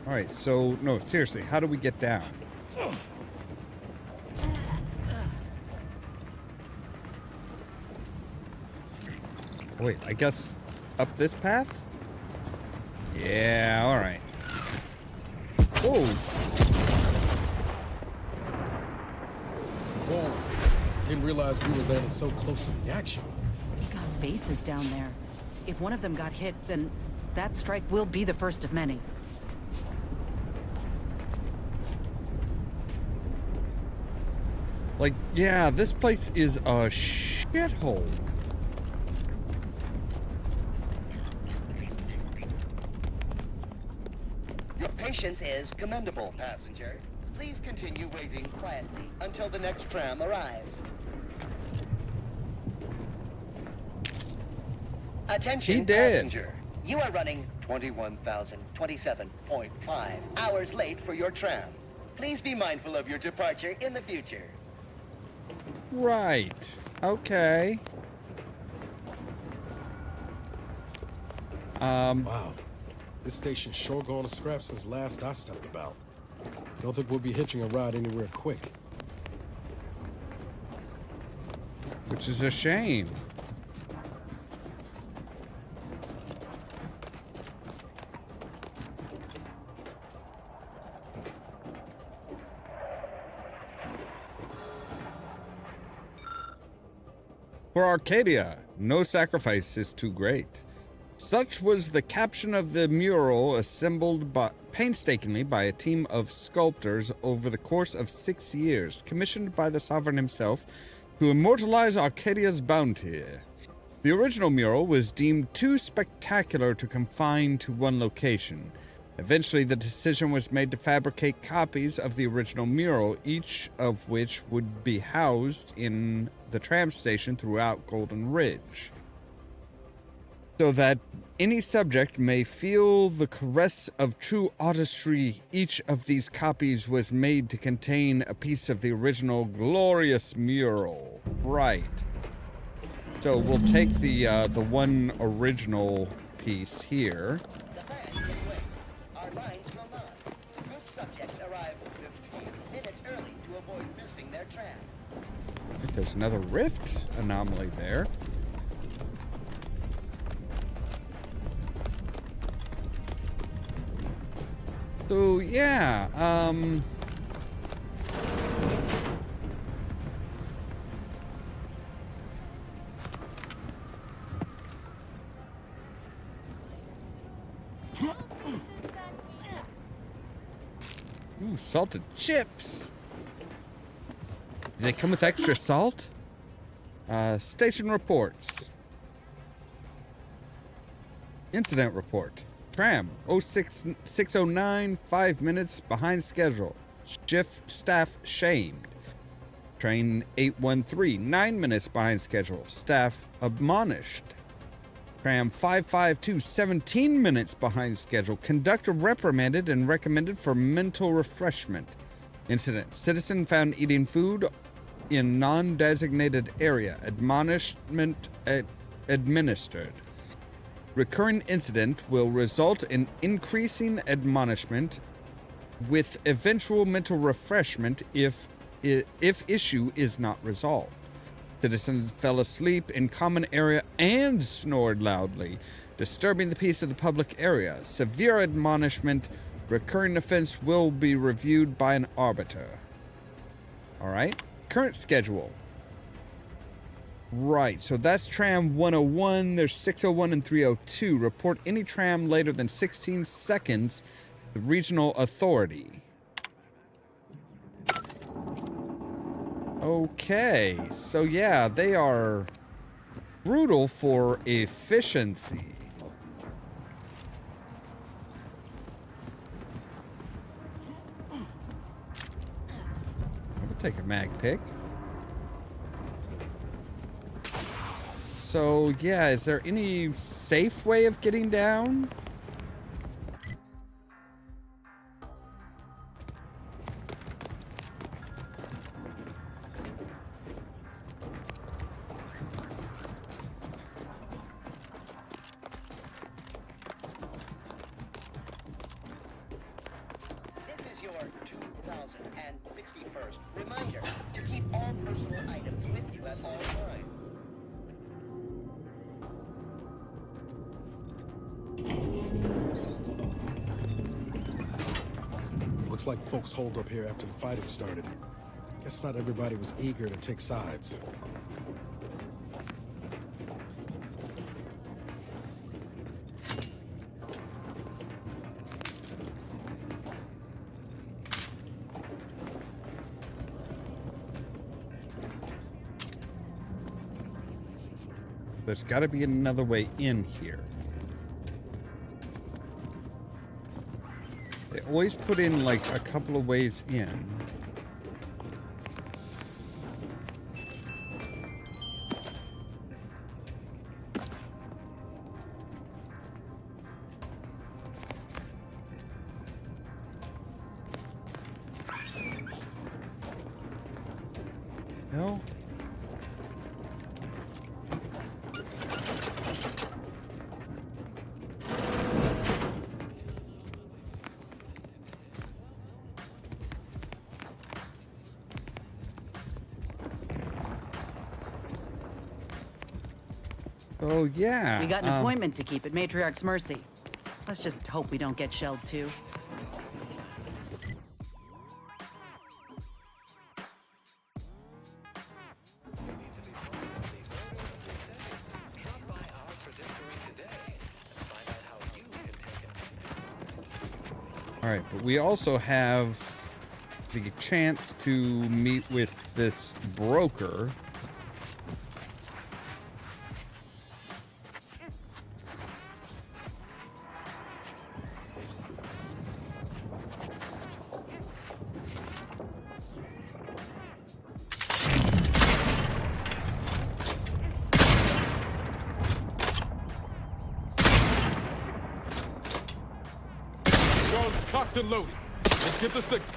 All right, so, no, seriously, how do we get down? Wait, I guess up this path? Yeah, all right. Whoa. didn't realize we were landing so close to the action. We got bases down there. If one of them got hit, then that strike will be the first of many. Like, yeah, this place is a shithole. Your patience is commendable, passenger. Please continue waiting quietly until the next tram arrives. Attention, passenger. You are running 21,027.5 hours late for your tram. Please be mindful of your departure in the future. Right. Okay. Wow. This station's sure gone to scrap since last I stepped about. Don't think we'll be hitching a ride anywhere quick. Which is a shame. For Arcadia, no sacrifice is too great. Such was the caption of the mural assembled painstakingly by a team of sculptors over the course of 6 years, commissioned by the sovereign himself to immortalize Arcadia's bounty. The original mural was deemed too spectacular to confine to one location. Eventually, the decision was made to fabricate copies of the original mural, each of which would be housed in the tram station throughout Golden Ridge, so that any subject may feel the caress of true artistry. Each of these copies was made to contain a piece of the original glorious mural. Right. So we'll take the one original piece here. Our lines will not. Group subjects arrive 15 minutes early to avoid missing their tram. I think there's another rift anomaly there. So, yeah, ooh, salted chips. Do they come with extra salt? Station reports. Incident report. Tram 0609, 5 minutes behind schedule. Shift staff shamed. Train 813, 9 minutes behind schedule. Staff admonished. Tram 552, 17 minutes behind schedule. Conductor reprimanded and recommended for mental refreshment. Incident. Citizen found eating food in non-designated area. Admonishment administered. Recurring incident will result in increasing admonishment with eventual mental refreshment if issue is not resolved. Citizen fell asleep in common area and snored loudly, disturbing the peace of the public area. Severe admonishment. Recurring offense will be reviewed by an arbiter. All right. Current schedule. Right, so that's tram 101, there's 601 and 302. Report any tram later than 16 seconds to the regional authority. Okay, so yeah, they are brutal for efficiency. I would take a mag pick. So, yeah, is there any safe way of getting down? This is your 2061st reminder to keep all personal items with you at all times. Looks like folks holed up here after the fighting started. Guess not everybody was eager to take sides. There's got to be another way in here. They always put in like a couple of ways in. No. Oh, yeah. We got an appointment to keep at Matriarch's Mercy. Let's just hope we don't get shelled, too. All right, but we also have the chance to meet with this broker. Guns cocked and loaded. Let's get the signal.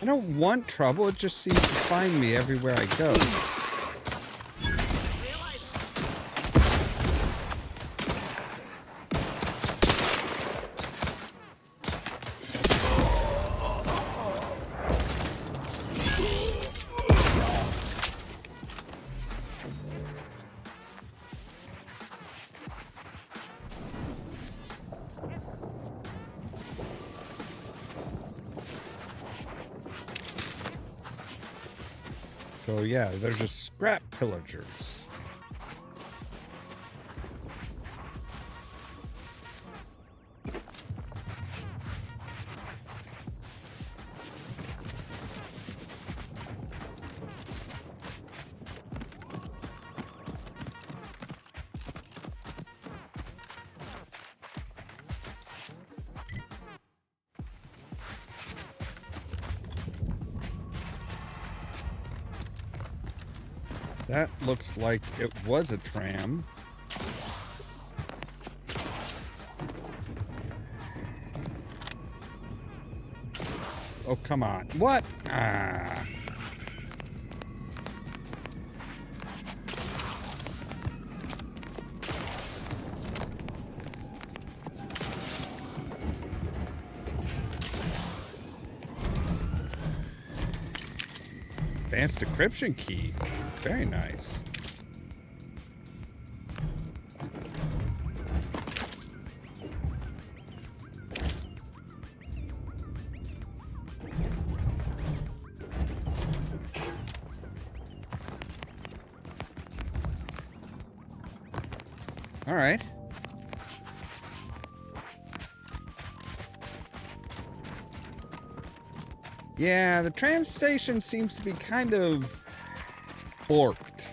I don't want trouble. It just seems to find me everywhere I go. So yeah, they're just scrap pillagers. That looks like it was a tram. Oh, come on. What? Ah. Advanced decryption key. Very nice. All right. Yeah, the tram station seems to be kind of borked.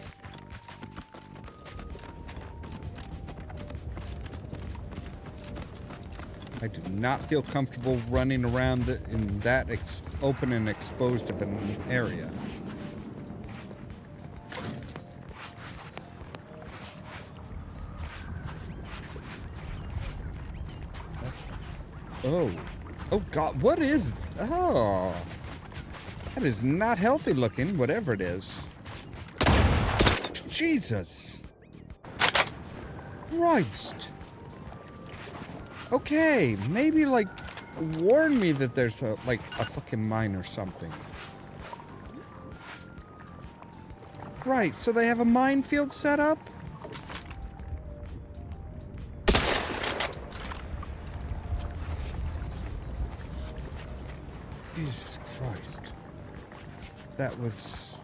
I do not feel comfortable running around in that open and exposed of an area. Oh. Oh God, what is... Oh. That is not healthy looking, whatever it is. Jesus. Christ. Okay, maybe, like, warn me that there's a fucking mine or something. Right, so they have a minefield set up? Jesus Christ. That was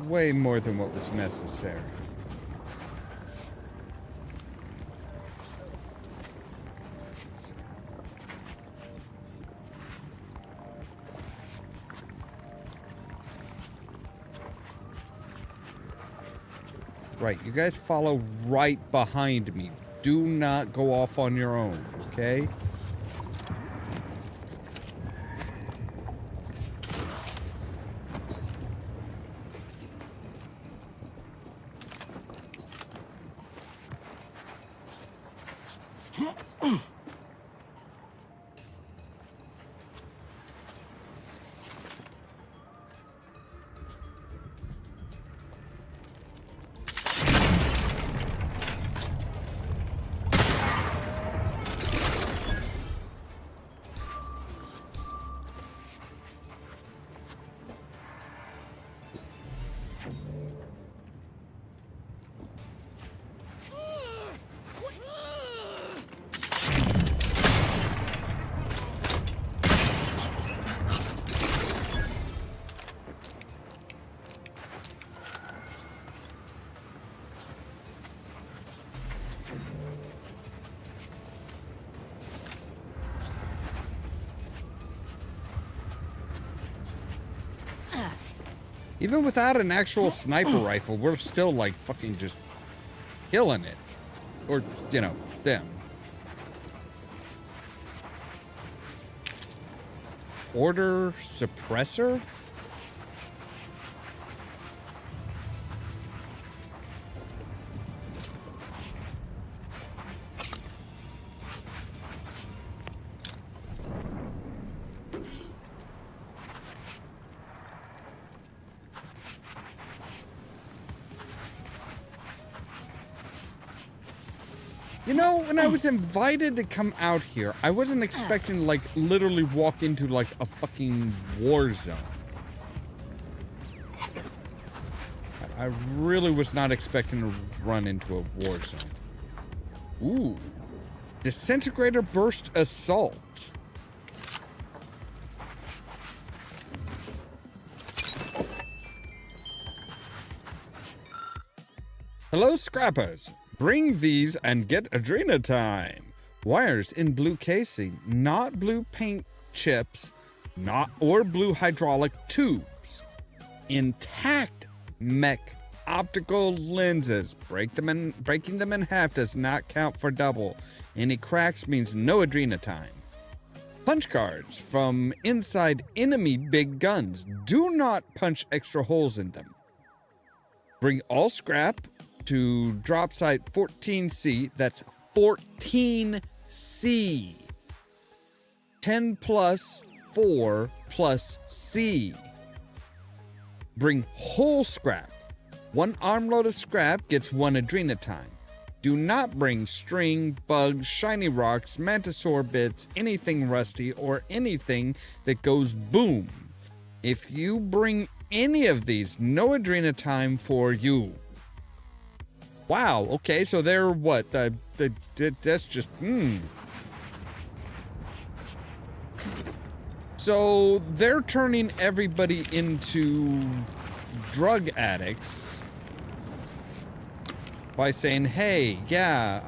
way more than what was necessary. Right, you guys follow right behind me. Do not go off on your own, okay? Even without an actual sniper rifle, we're still, like, fucking just killing it. Or, you know, them. Order suppressor? You know, when I was invited to come out here, I wasn't expecting to, like, literally walk into, like, a fucking war zone. I really was not expecting to run into a war zone. Ooh. Disintegrator burst assault. Hello, scrappers. Bring these and get Adrena time. Wires in blue casing, not blue paint chips, or blue hydraulic tubes. Intact mech optical lenses. Breaking them in half does not count for double. Any cracks means no Adrena time. Punch cards from inside enemy big guns. Do not punch extra holes in them. Bring all scrap to drop site 14C. That's 14C. 10 plus 4 plus C. Bring whole scrap. 1 armload of scrap gets 1 Adrena time. Do not bring string, bugs, shiny rocks, mantisaur bits, anything rusty, or anything that goes boom. If you bring any of these, no Adrena time for you. Wow, okay, so they're what? That's just, So they're turning everybody into drug addicts by saying, hey, yeah,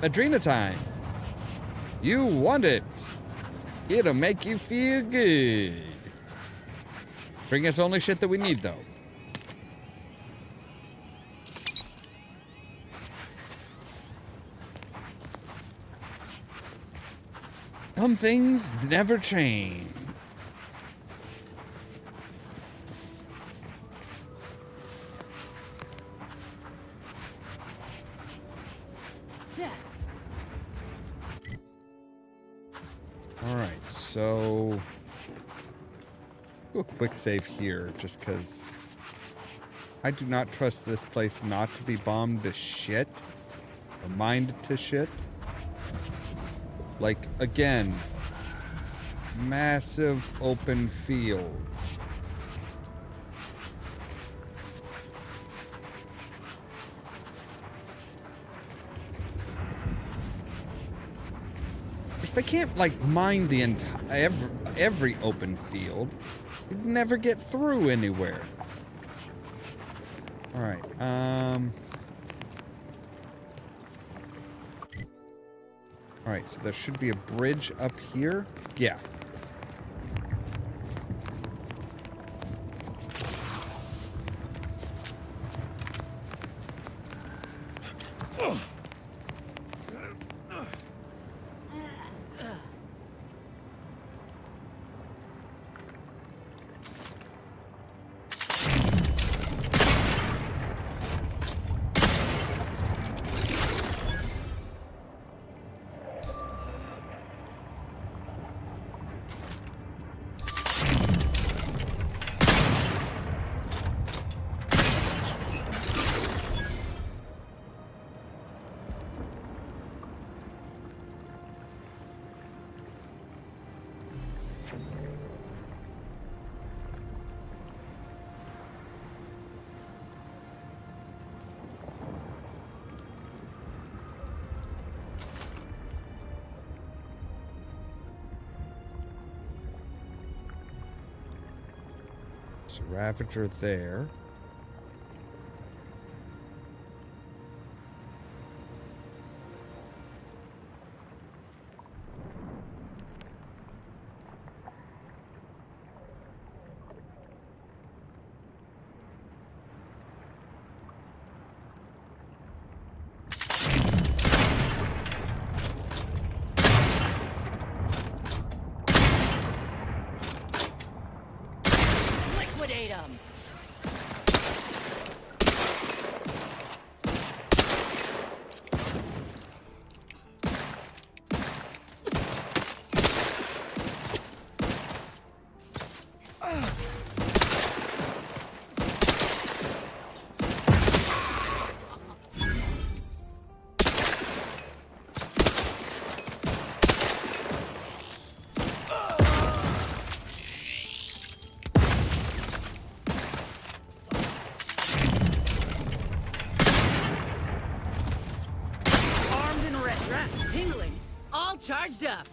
Adrena time. You want it. It'll make you feel good. Bring us only shit that we need, though. Some things never change. Yeah. All right, so do a quick save here, just because I do not trust this place not to be bombed to shit, or mined to shit. Like, again, massive open fields. Because they can't, like, mine the entire every open field. You'd never get through anywhere. All right. All right, so there should be a bridge up here. Yeah. There's a Ravager there. Liquidate them. Tingling, all charged up.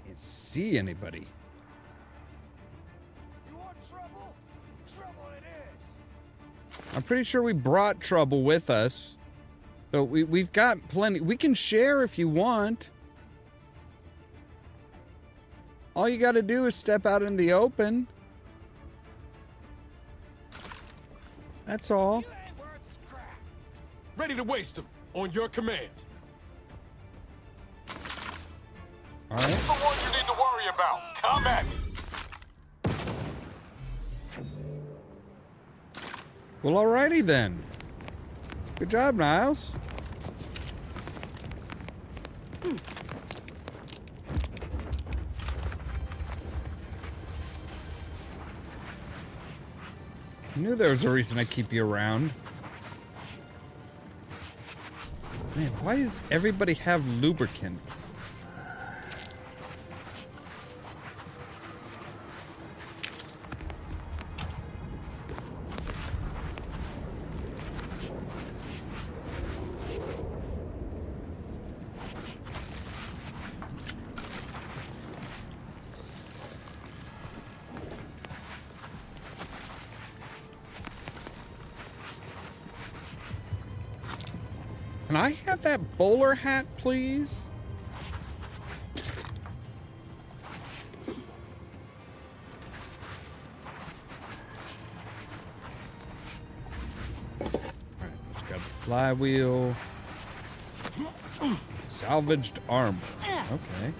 Can't see anybody. I'm pretty sure we brought trouble with us. So we've got plenty. We can share if you want. All you got to do is step out in the open. That's all. Ready to waste them on your command. All right. The one you need to worry about. Come at me. Well, alrighty then. Good job, Niles. I knew there was a reason I keep you around. Man, why does everybody have lubricant? Can I have that bowler hat, please? Alright, let's grab the flywheel. Salvaged armor. Okay.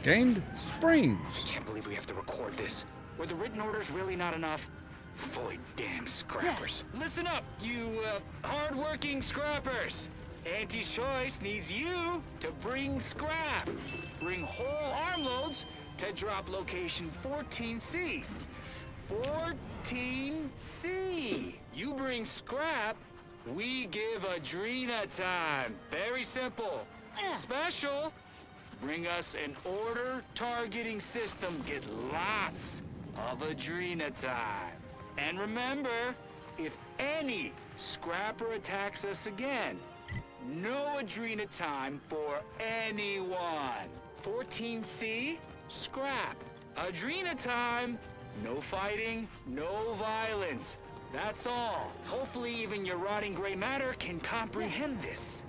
Gained springs. Can't believe we have to record this. Were the written orders really not enough? Void damn scrappers. Listen up, you hard-working scrappers. Auntie's Choice needs you to bring scrap. Bring whole armloads to drop location 14C. 14C. You bring scrap, we give Adrena time. Very simple. Special. Bring us an order targeting system. Get lots of Adrena time. And remember, if any scrapper attacks us again, no Adrena time for anyone. 14C, scrap. Adrena time, no fighting, no violence. That's all. Hopefully even your rotting gray matter can comprehend this.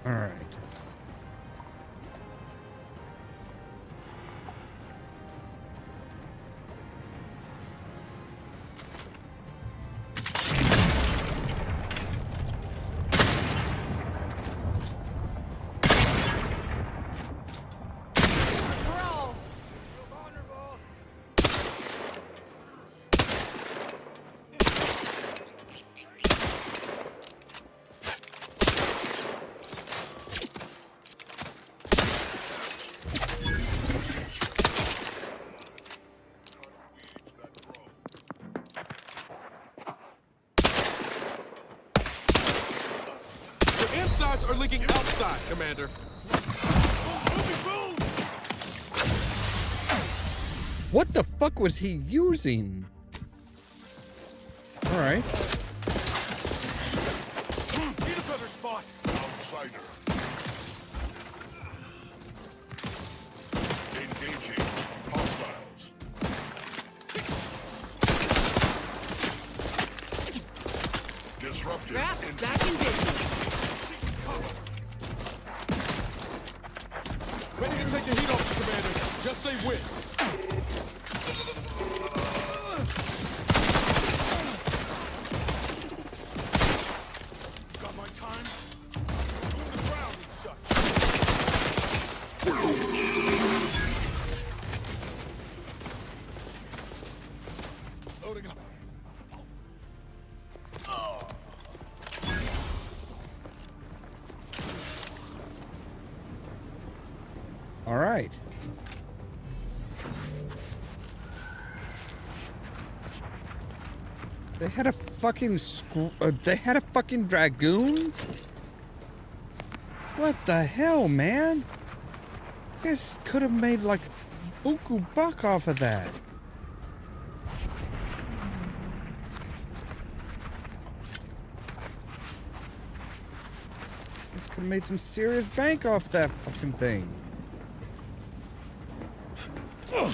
All right. Insides are leaking outside, Commander. What the fuck was he using? All right. Need a better spot. Outsider. Engaging hostiles. Disrupted. Back in business. Ready to take the heat off, Commander. Just say when. Got my time? On the ground and such. Loading up. All right. They had a fucking they had a fucking dragoon? What the hell, man? You guys could have made like buku buck off of that. You could have made some serious bank off that fucking thing. Ugh.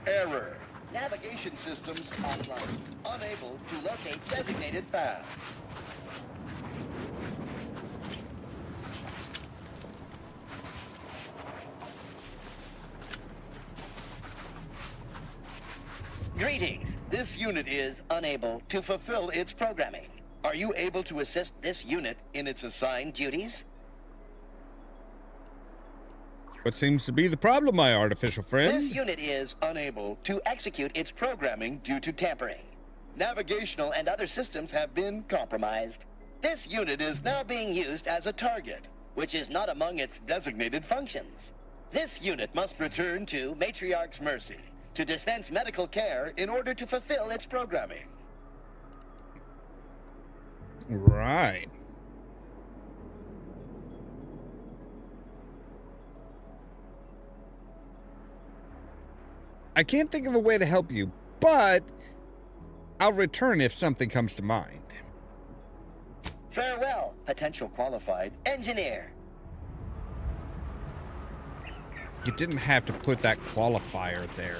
Error. Navigation systems offline. Unable to locate designated path. Greetings. This unit is unable to fulfill its programming. Are you able to assist this unit in its assigned duties? What seems to be the problem, my artificial friend? This unit is unable to execute its programming due to tampering. Navigational and other systems have been compromised. This unit is now being used as a target, which is not among its designated functions. This unit must return to Matriarch's mercy to dispense medical care in order to fulfill its programming. Right. I can't think of a way to help you, but I'll return if something comes to mind. Farewell, potential qualified engineer. You didn't have to put that qualifier there.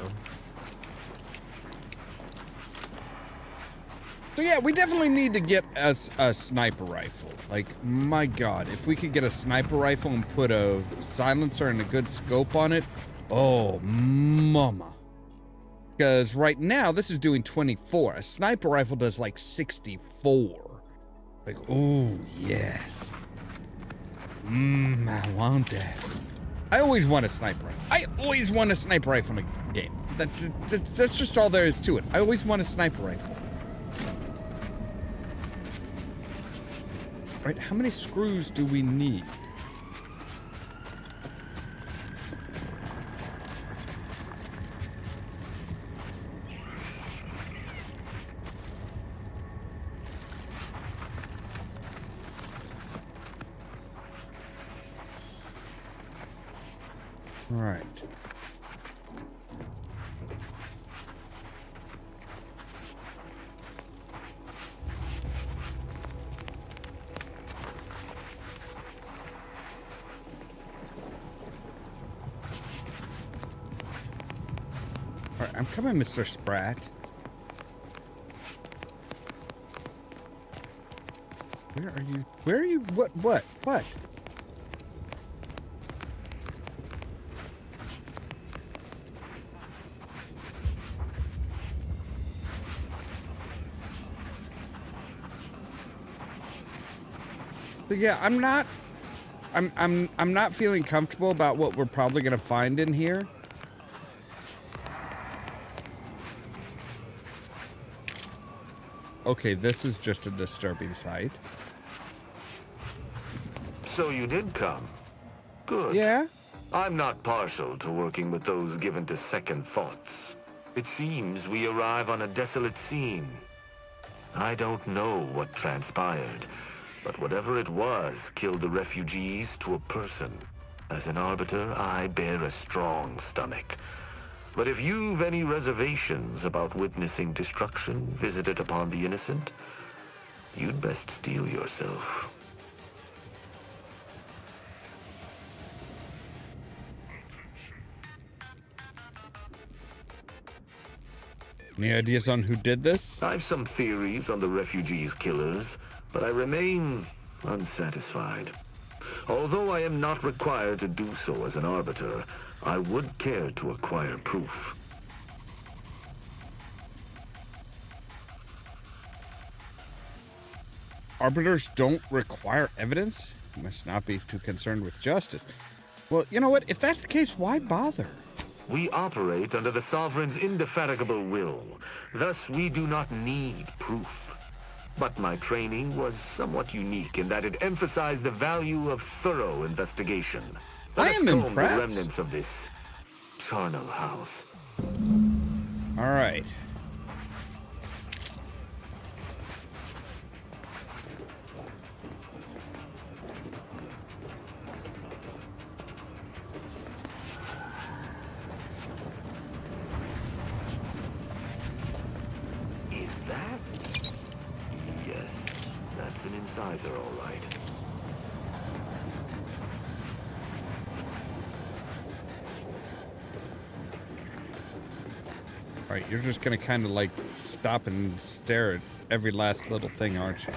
So yeah, we definitely need to get us a sniper rifle. Like, my God, if we could get a sniper rifle and put a silencer and a good scope on it, oh, mama. Because right now, this is doing 24. A sniper rifle does like 64. Like, oh, yes. I want that. I always want a sniper rifle. I always want a sniper rifle in a game. That's just all there is to it. I always want a sniper rifle. Right, how many screws do we need? Right. All right, I'm coming, Mr. Spratt. Where are you? Where are you? What? But yeah, I'm not feeling comfortable about what we're probably gonna find in here. Okay, this is just a disturbing sight. So you did come. Good. Yeah? I'm not partial to working with those given to second thoughts. It seems we arrive on a desolate scene. I don't know what transpired, but whatever it was killed the refugees to a person. As an Arbiter, I bear a strong stomach. But if you've any reservations about witnessing destruction visited upon the innocent, you'd best steel yourself. Any ideas on who did this? I've some theories on the refugees' killers, but I remain unsatisfied. Although I am not required to do so as an Arbiter, I would care to acquire proof. Arbiters don't require evidence? You must not be too concerned with justice. Well, you know what? If that's the case, why bother? We operate under the Sovereign's indefatigable will. Thus, we do not need proof. But my training was somewhat unique in that it emphasized the value of thorough investigation. I am impressed. The remnants of this charnel house. All right. Is that? Yes, that's an incisor, all right. All right, you're just gonna kind of like stop and stare at every last little thing, aren't you?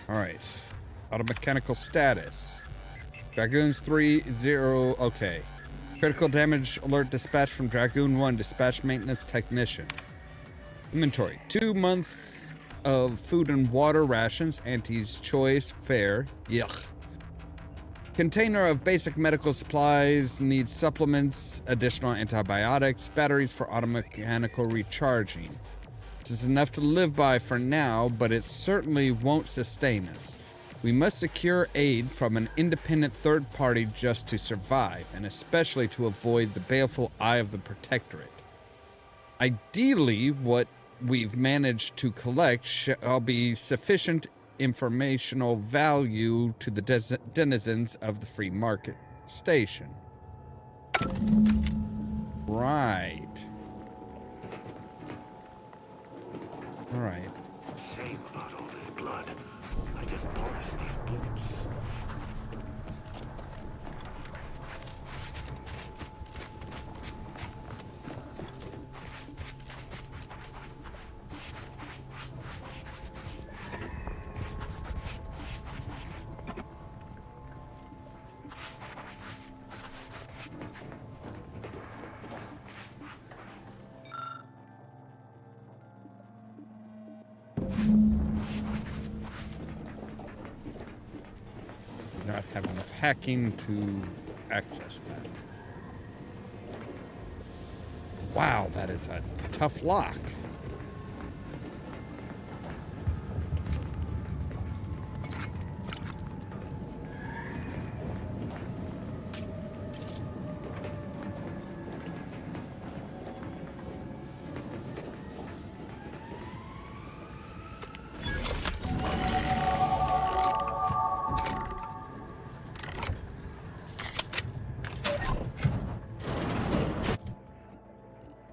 All right, automechanical status. Dragoons 3-0, okay. Critical damage alert dispatch from Dragoon 1, dispatch maintenance technician. Inventory, 2 months of food and water rations, Auntie's Choice, fare, yuck. Container of basic medical supplies, needs supplements, additional antibiotics, batteries for automechanical recharging. This is enough to live by for now, but it certainly won't sustain us. We must secure aid from an independent third party just to survive, and especially to avoid the baleful eye of the Protectorate. Ideally, what we've managed to collect shall be sufficient informational value to the denizens of the free market station. Right. All right. Shame about all this blood. I just polished these boots. Not have enough hacking to access that. Wow, that is a tough lock.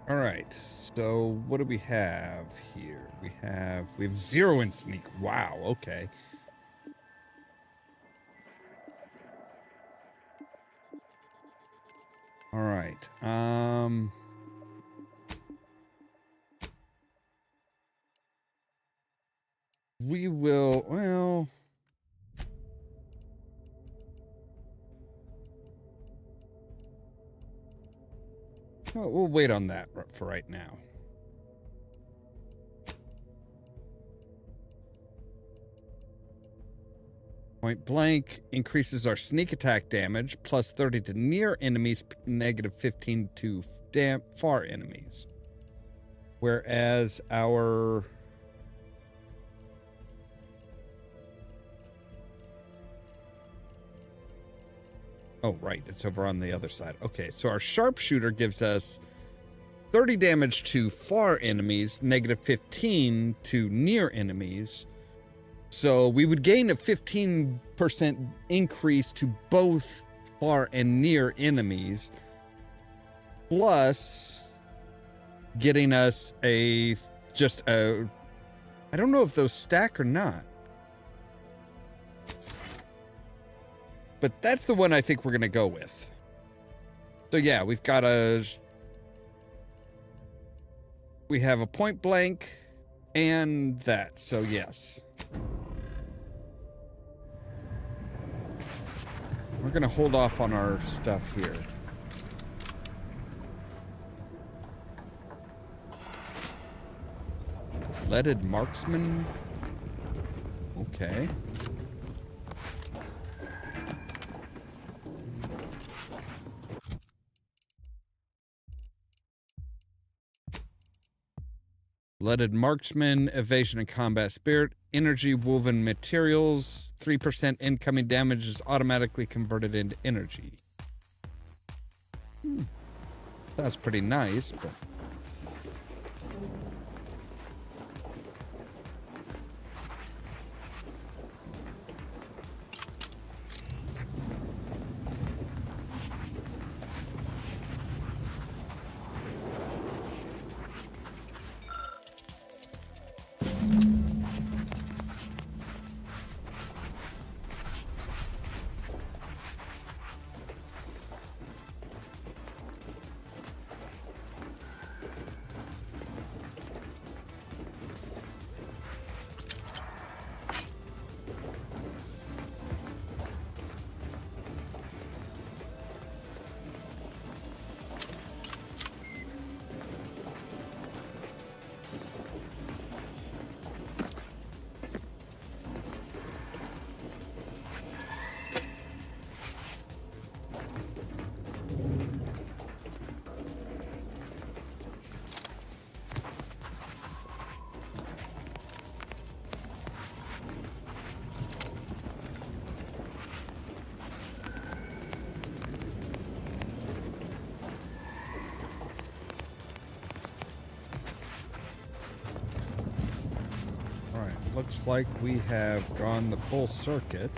All right, so what do we have here? We have 0 in sneak. Wow, okay. All right. We will, well, we'll wait on that for right now. Point blank increases our sneak attack damage, plus 30 to near enemies, negative 15 to far enemies. Whereas our Oh, right. It's over on the other side. Okay, so our sharpshooter gives us 30 damage to far enemies, negative 15 to near enemies. So we would gain a 15% increase to both far and near enemies, plus getting us I don't know if those stack or not. But that's the one I think we're going to go with. So yeah, we have a point blank and that, so yes. We're going to hold off on our stuff here. Leaded marksman. Okay. Leaded marksman, evasion and combat spirit, energy woven materials, 3% incoming damage is automatically converted into energy. That's pretty nice, but... Looks like we have gone the full circuit.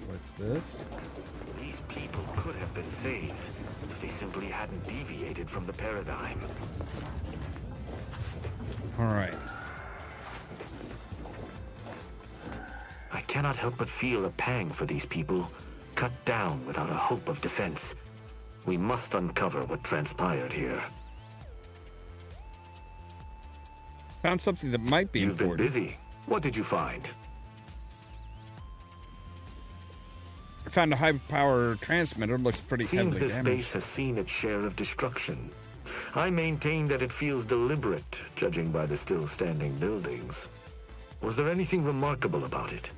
What's this? These people could have been saved if they simply hadn't deviated from the paradigm. All right. I cannot help but feel a pang for these people, cut down without a hope of defense. We must uncover what transpired here. Found something that might be important. You've been busy. What did you find? I found a high-power transmitter. Looks pretty heavily damaged. Seems this base has seen its share of destruction. I maintain that it feels deliberate, judging by the still-standing buildings. Was there anything remarkable about it?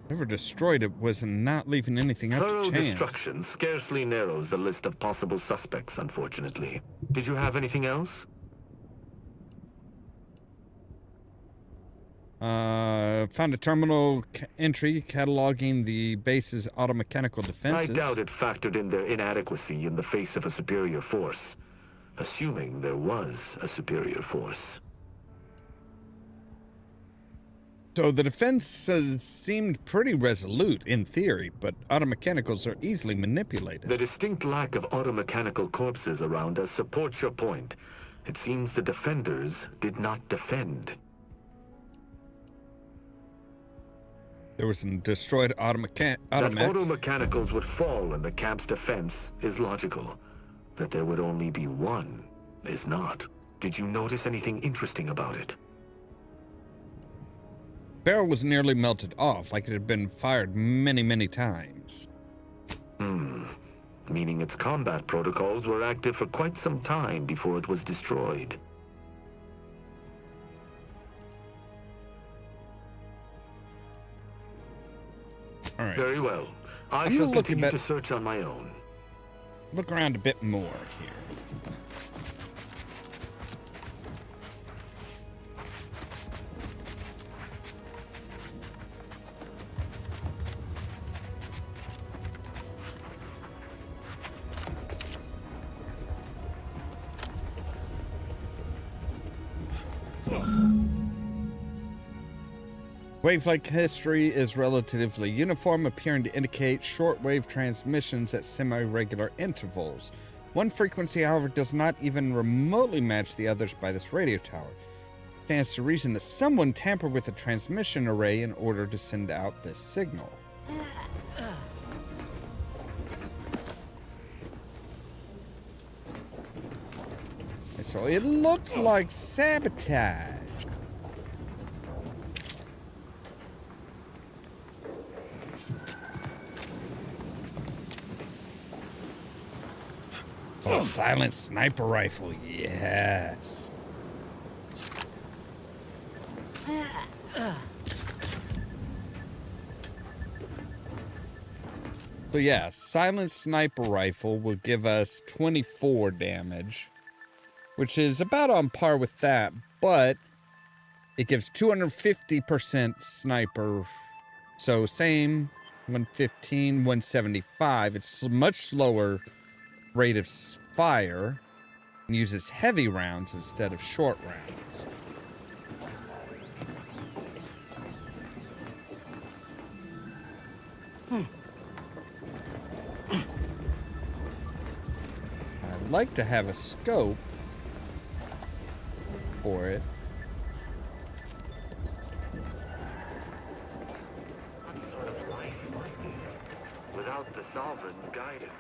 Whoever destroyed it was not leaving anything up to chance. Thorough destruction scarcely narrows the list of possible suspects, unfortunately. Did you have anything else? Found a terminal entry cataloging the base's automechanical defenses. I doubt it factored in their inadequacy in the face of a superior force. Assuming there was a superior force. So the defenses seemed pretty resolute in theory, but automechanicals are easily manipulated. The distinct lack of automechanical corpses around us supports your point. It seems the defenders did not defend. There was some destroyed That automechanicals would fall in the camp's defense is logical. That there would only be one is not. Did you notice anything interesting about it? Barrel was nearly melted off, like it had been fired many, many times. Meaning its combat protocols were active for quite some time before it was destroyed. All right. Very well. I shall continue to search on my own. Look around a bit more here. Wave-like history is relatively uniform, appearing to indicate short-wave transmissions at semi-regular intervals. One frequency, however, does not even remotely match the others by this radio tower. Stands to reason that someone tampered with the transmission array in order to send out this signal. So it looks like sabotage. Oh, silent sniper rifle, yes. So yeah, silent sniper rifle will give us 24 damage, which is about on par with that, but it gives 250% sniper. So same, 115, 175. It's a much slower rate of fire and uses heavy rounds instead of short rounds. I'd like to have a scope for it. What sort of life was this without the Sovereign's guidance?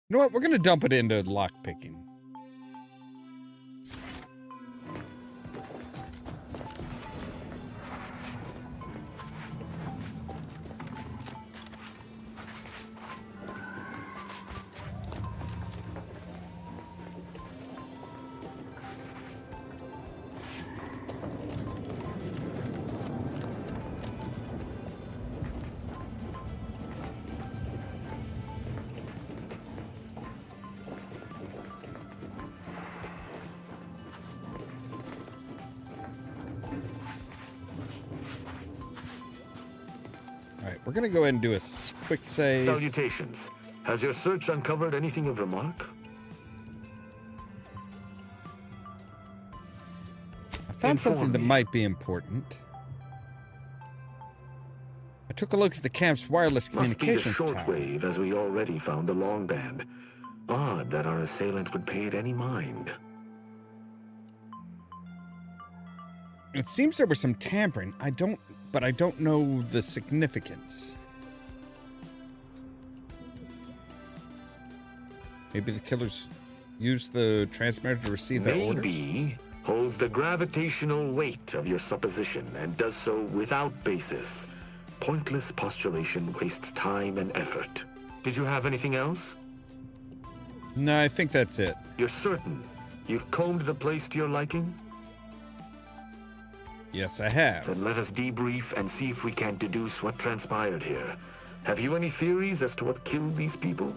You know what? We're going to dump it into lockpicking. We're going to go ahead and do a quick save. Salutations. Has your search uncovered anything of remark? I found something that might be important. I took a look at the camp's wireless communications tower. Must be the shortwave, as we already found the long band. Odd that our assailant would pay it any mind. It seems there was some tampering. But I don't know the significance. Maybe the killers used the transmitter to receive their orders? Maybe holds the gravitational weight of your supposition and does so without basis. Pointless postulation wastes time and effort. Did you have anything else? No, I think that's it. You're certain you've combed the place to your liking? Yes, I have. Then let us debrief and see if we can deduce what transpired here. Have you any theories as to what killed these people?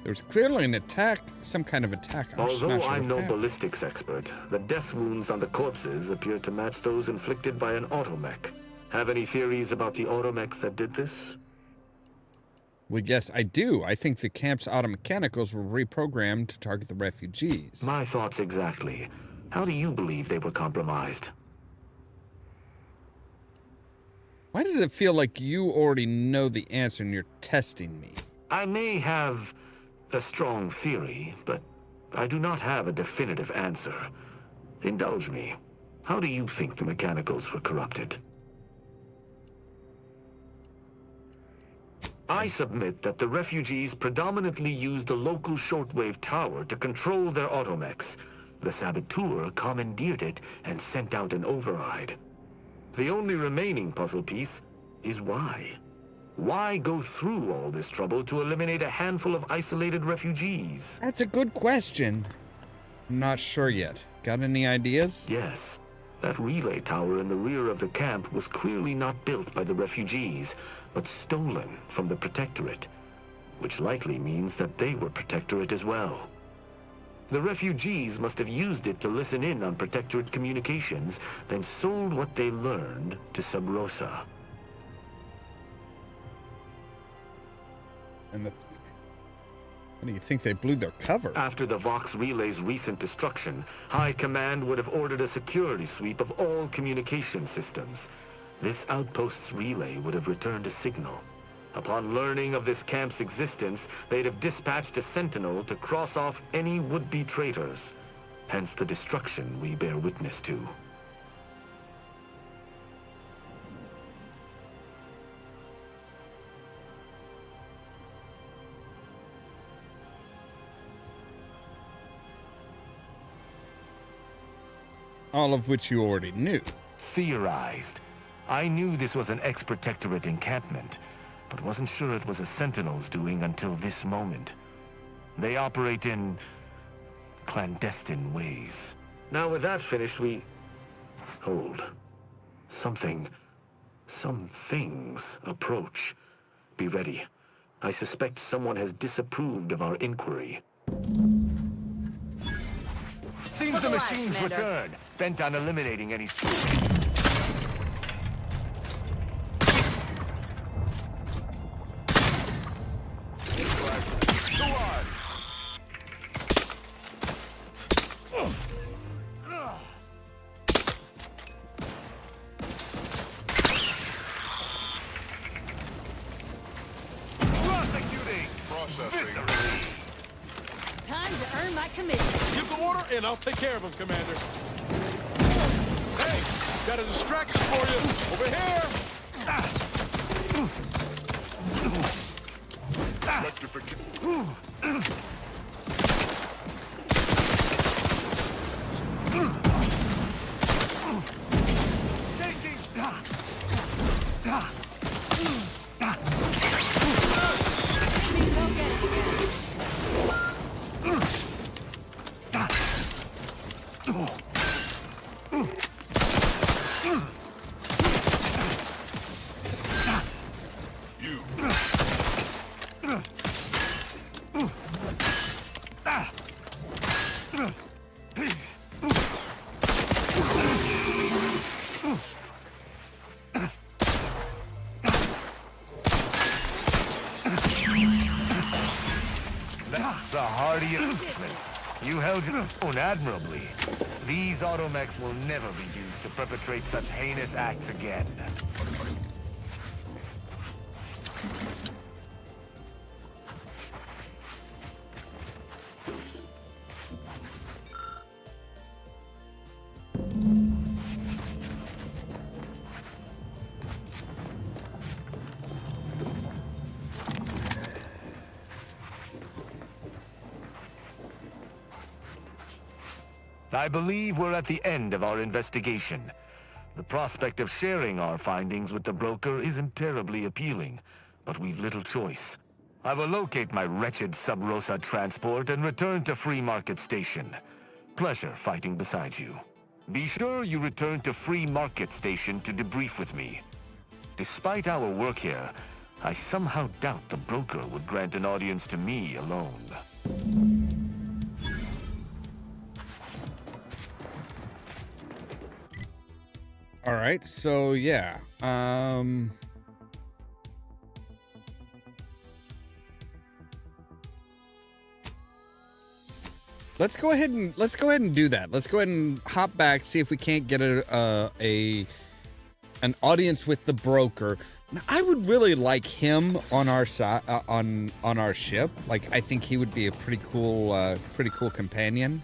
There was clearly an attack, some kind of attack. Although I'm no ballistics expert, the death wounds on the corpses appear to match those inflicted by an automech. Have any theories about the automechs that did this? Well, yes, I do. I think the camp's automechanicals were reprogrammed to target the refugees. My thoughts exactly. How do you believe they were compromised? Why does it feel like you already know the answer and you're testing me? I may have a strong theory, but I do not have a definitive answer. Indulge me. How do you think the mechanicals were corrupted? I submit that the refugees predominantly use the local shortwave tower to control their automechs. The saboteur commandeered it and sent out an override. The only remaining puzzle piece is why. Why go through all this trouble to eliminate a handful of isolated refugees? That's a good question. I'm not sure yet. Got any ideas? Yes. That relay tower in the rear of the camp was clearly not built by the refugees, but stolen from the Protectorate, which likely means that they were Protectorate as well. The refugees must have used it to listen in on Protectorate communications, then sold what they learned to Sub Rosa. And how do you think they blew their cover? After the Vox Relay's recent destruction, High Command would have ordered a security sweep of all communication systems. This outpost's relay would have returned a signal. Upon learning of this camp's existence, they'd have dispatched a sentinel to cross off any would-be traitors. Hence the destruction we bear witness to. All of which you already knew. Theorized. I knew this was an ex-Protectorate encampment, but wasn't sure it was a Sentinel's doing until this moment. They operate in clandestine ways. Now with that finished, hold. Some things approach. Be ready. I suspect someone has disapproved of our inquiry. Seems the machines return, bent on eliminating any Time to earn my commission. Give the order, and I'll take care of him, Commander. Hey, got a distraction for you. Over here. The hardy you held your own admirably. These automechs will never be used to perpetrate such heinous acts again. I believe we're at the end of our investigation. The prospect of sharing our findings with the broker isn't terribly appealing, but we've little choice. I will locate my wretched Sub Rosa transport and return to Free Market Station. Pleasure fighting beside you. Be sure you return to Free Market Station to debrief with me. Despite our work here, I somehow doubt the broker would grant an audience to me alone. All right, so yeah. Let's go ahead and do that. Let's go ahead and hop back, see if we can't get an audience with the broker. Now, I would really like him on our side, on our ship. Like, I think he would be a pretty cool companion.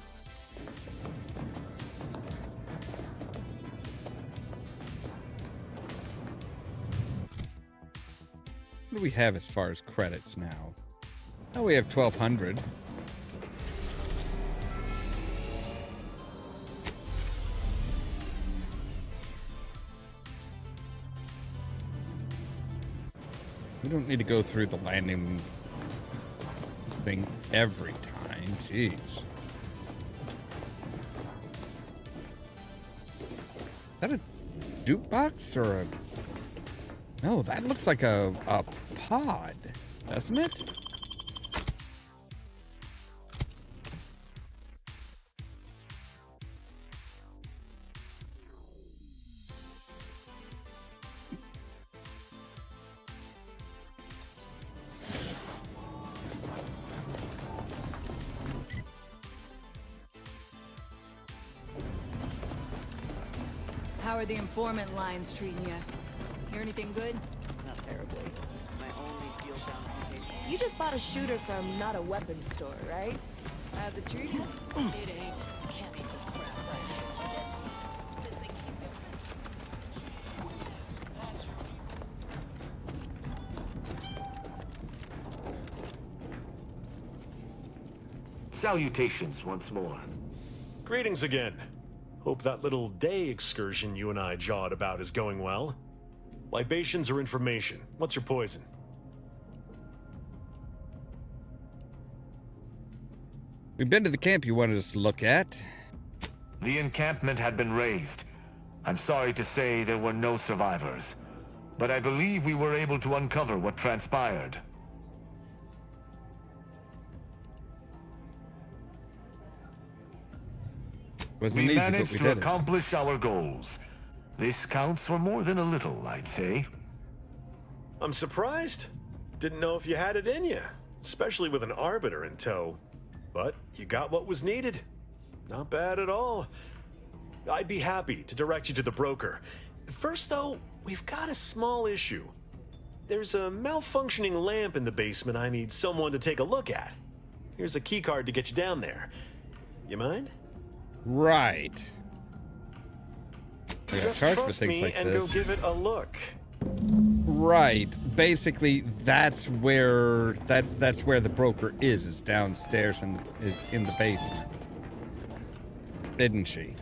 What do we have as far as credits now? Oh, we have 1,200. We don't need to go through the landing thing every time. Jeez. Is that a jukebox or a... No, that looks like a pod, doesn't it? How are the informant lines treating you? Hear anything good? Not terribly. My only field-bound application. You just bought a shooter from not a weapons store, right? How's it treat you? It ain't. Can't eat this crap Salutations once more. Greetings again. Hope that little day excursion you and I jawed about is going well. Libations or information? What's your poison? We've been to the camp you wanted us to look at. The encampment had been razed. I'm sorry to say there were no survivors, but I believe we were able to uncover what transpired. We managed to accomplish our goals. This counts for more than a little, I'd say. I'm surprised. Didn't know if you had it in you, especially with an Arbiter in tow. But you got what was needed. Not bad at all. I'd be happy to direct you to the broker. First, though, we've got a small issue. There's a malfunctioning lamp in the basement I need someone to take a look at. Here's a keycard to get you down there. You mind? Right. Just trust me and go give it a look. Right. Basically, that's where the broker is downstairs and is in the basement. Isn't she?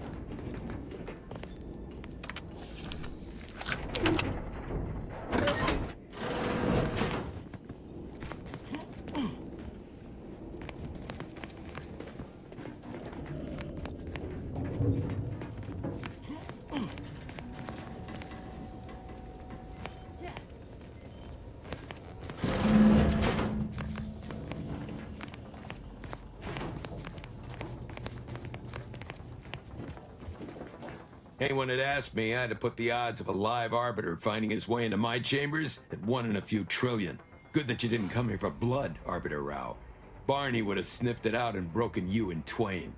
Anyone had asked me, I'd have put the odds of a live Arbiter finding his way into my chambers at 1 in a few trillion. Good that you didn't come here for blood, Arbiter Rao. Barney would have sniffed it out and broken you in twain.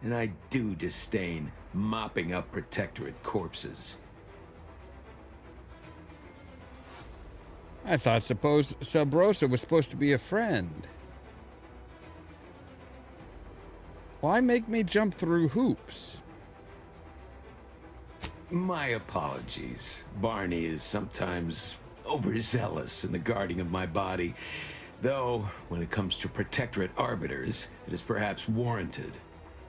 And I do disdain mopping up Protectorate corpses. I thought Sub Rosa was supposed to be a friend. Why make me jump through hoops? My apologies. Barney is sometimes overzealous in the guarding of my body, though when it comes to Protectorate Arbiters, it is perhaps warranted.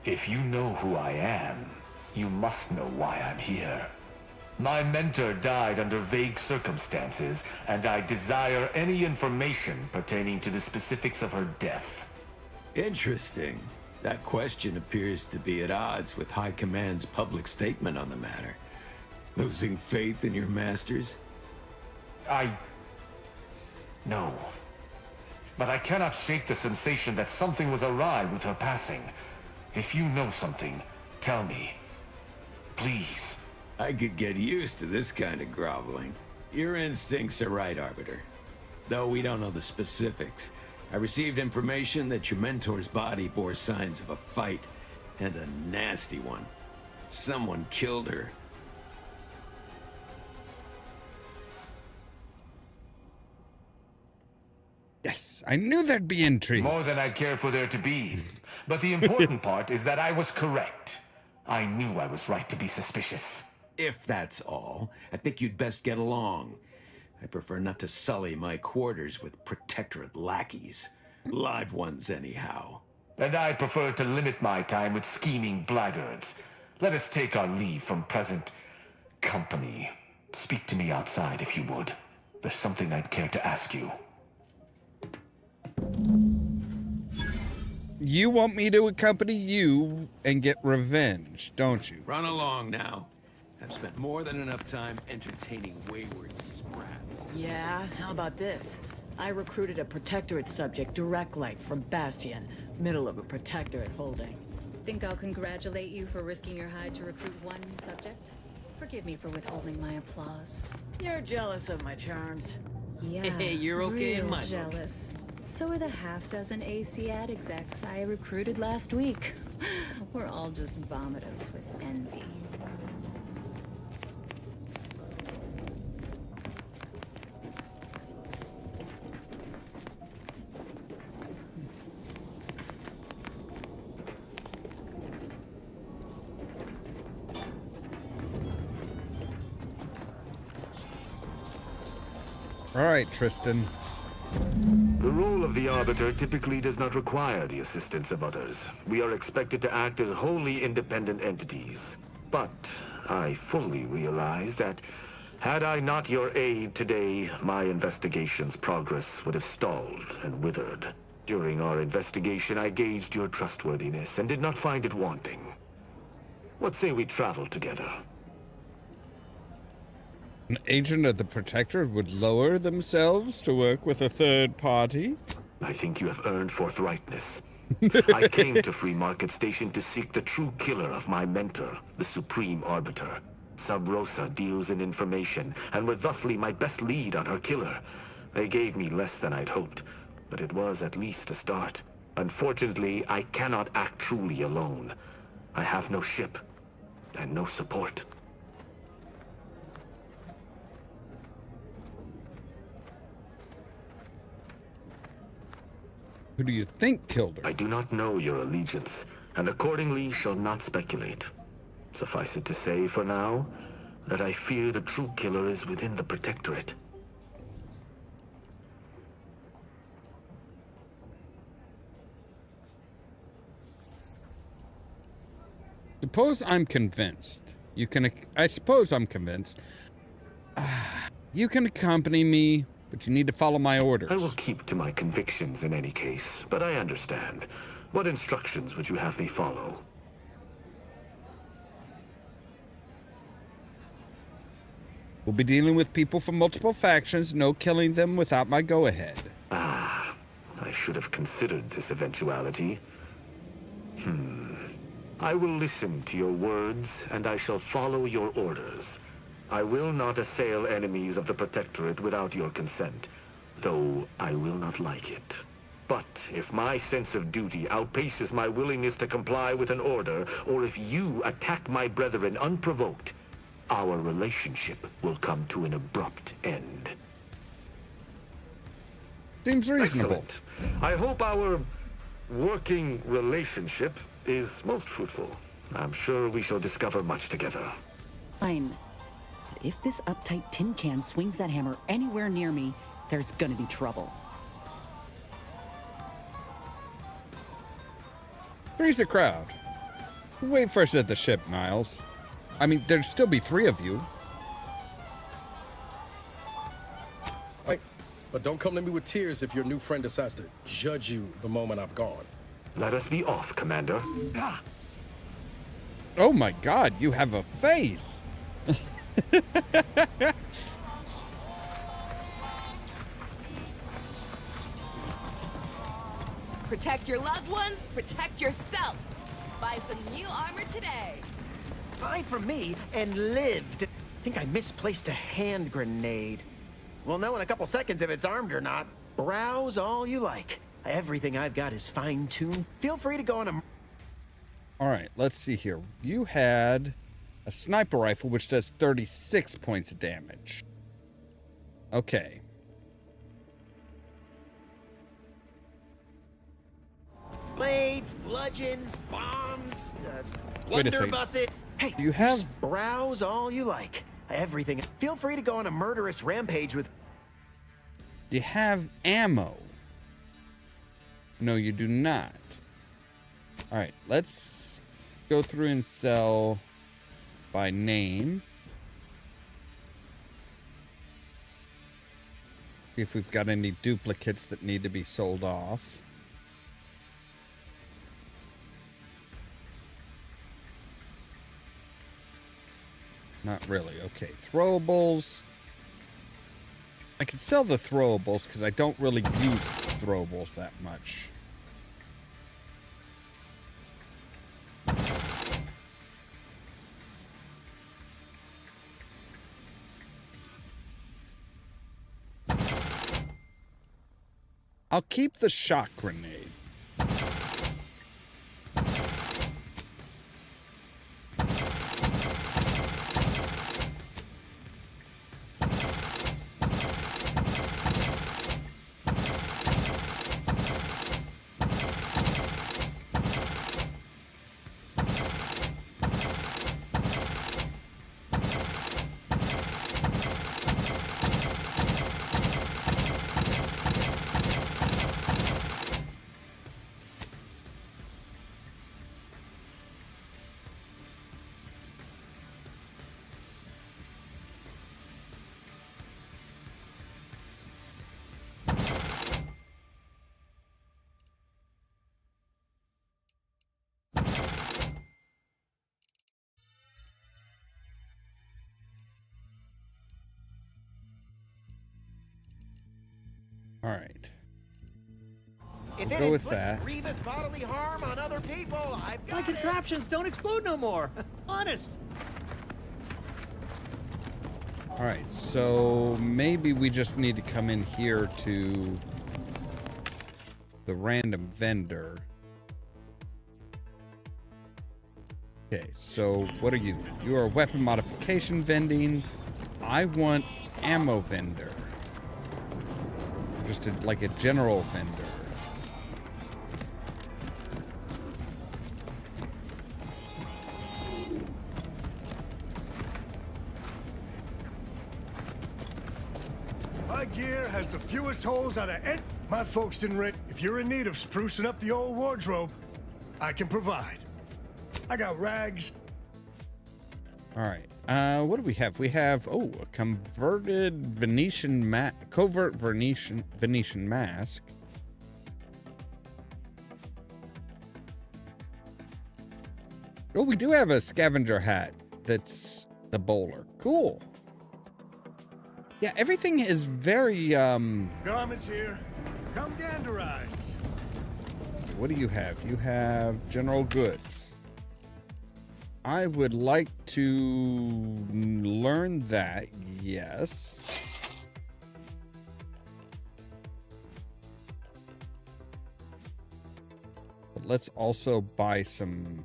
If you know who I am, you must know why I'm here. My mentor died under vague circumstances, and I desire any information pertaining to the specifics of her death. Interesting. That question appears to be at odds with High Command's public statement on the matter. Losing faith in your masters? No. But I cannot shake the sensation that something was awry with her passing. If you know something, tell me. Please. I could get used to this kind of groveling. Your instincts are right, Arbiter. Though we don't know the specifics, I received information that your mentor's body bore signs of a fight, and a nasty one. Someone killed her. Yes, I knew there'd be intrigue. More than I'd care for there to be. But the important part is that I was correct. I knew I was right to be suspicious. If that's all, I think you'd best get along. I prefer not to sully my quarters with Protectorate lackeys. Live ones, anyhow. And I prefer to limit my time with scheming blackguards. Let us take our leave from present company. Speak to me outside, if you would. There's something I'd care to ask you. You want me to accompany you and get revenge, don't you? Run along now. I've spent more than enough time entertaining wayward sprats. Yeah, how about this? I recruited a Protectorate subject direct like from Bastion, middle of a Protectorate holding. Think I'll congratulate you for risking your hide to recruit one subject? Forgive me for withholding my applause. You're jealous of my charms. Yeah, Hey, you're okay in real my book. jealous. So are the half-dozen AC ad execs I recruited last week. We're all just vomitous with envy. All right, Tristan. The role of the Arbiter typically does not require the assistance of others. We are expected to act as wholly independent entities. But I fully realize that had I not your aid today, my investigation's progress would have stalled and withered. During our investigation, I gauged your trustworthiness and did not find it wanting. What say we travel together? An agent of the Protectorate would lower themselves to work with a third party? I think you have earned forthrightness. I came to Free Market Station to seek the true killer of my mentor, the Supreme Arbiter. Sub Rosa deals in information, and were thusly my best lead on her killer. They gave me less than I'd hoped, but it was at least a start. Unfortunately, I cannot act truly alone. I have no ship, and no support. Who do you think killed her? I do not know your allegiance, and accordingly shall not speculate. Suffice it to say, for now, that I fear the true killer is within the Protectorate. Suppose I'm convinced. I suppose I'm convinced. You can accompany me, but you need to follow my orders. I will keep to my convictions in any case, but I understand. What instructions would you have me follow? We'll be dealing with people from multiple factions, no killing them without my go-ahead. Ah, I should have considered this eventuality. I will listen to your words, and I shall follow your orders. I will not assail enemies of the Protectorate without your consent, though I will not like it. But if my sense of duty outpaces my willingness to comply with an order, or if you attack my brethren unprovoked, our relationship will come to an abrupt end. Seems reasonable. Excellent. I hope our working relationship is most fruitful. I'm sure we shall discover much together. Fine. But if this uptight tin can swings that hammer anywhere near me, there's gonna be trouble. Three's a crowd. Wait first at the ship, Niles. I mean, there'd still be three of you. But don't come to me with tears if your new friend decides to judge you the moment I'm gone. Let us be off, Commander. Oh my God, you have a face. Protect your loved ones, protect yourself. Buy some new armor today. Buy from me and lived. Think I misplaced a hand grenade. We'll know in a couple seconds if it's armed or not. Browse all you like. Everything I've got is fine-tuned. Feel free to go on a... All right, let's see here. You had a sniper rifle, which does 36 points of damage. Okay. Blades, bludgeons, bombs, Wait a second. blunderbuss it. Hey, You have... just browse all you like. Everything. Feel free to go on a murderous rampage with... Do you have ammo? No, you do not. All right, let's go through and sell by name. See if we've got any duplicates that need to be sold off. Not really. Okay, throwables. I can sell the throwables because I don't really use throwables that much. I'll keep the shock grenade. All right. If We'll it go with inflicts that. grievous bodily harm on other people, I've got My contraptions don't explode no more. Honest. All right, so maybe we just need to come in here to the random vendor. Okay, so what are you? You are weapon modification vending. I want ammo vendor. Just like a general vendor. My gear has the fewest holes out of any. My folks didn't rent. If you're in need of sprucing up the old wardrobe, I can provide. I got rags. All right. What do we have? We have a converted covert Venetian mask. Oh, we do have a scavenger hat. That's the bowler. Cool. Yeah, everything is very Garments here. Come ganderize. What do you have? You have general goods. I would like to learn that, yes. But let's also buy some.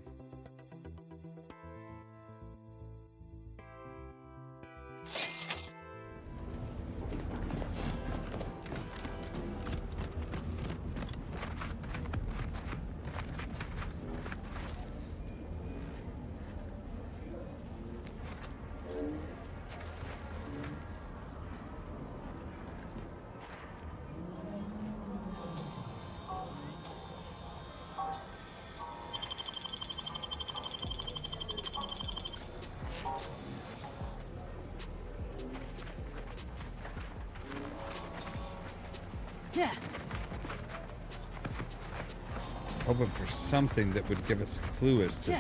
Yeah. Hoping for something that would give us a clue as to the.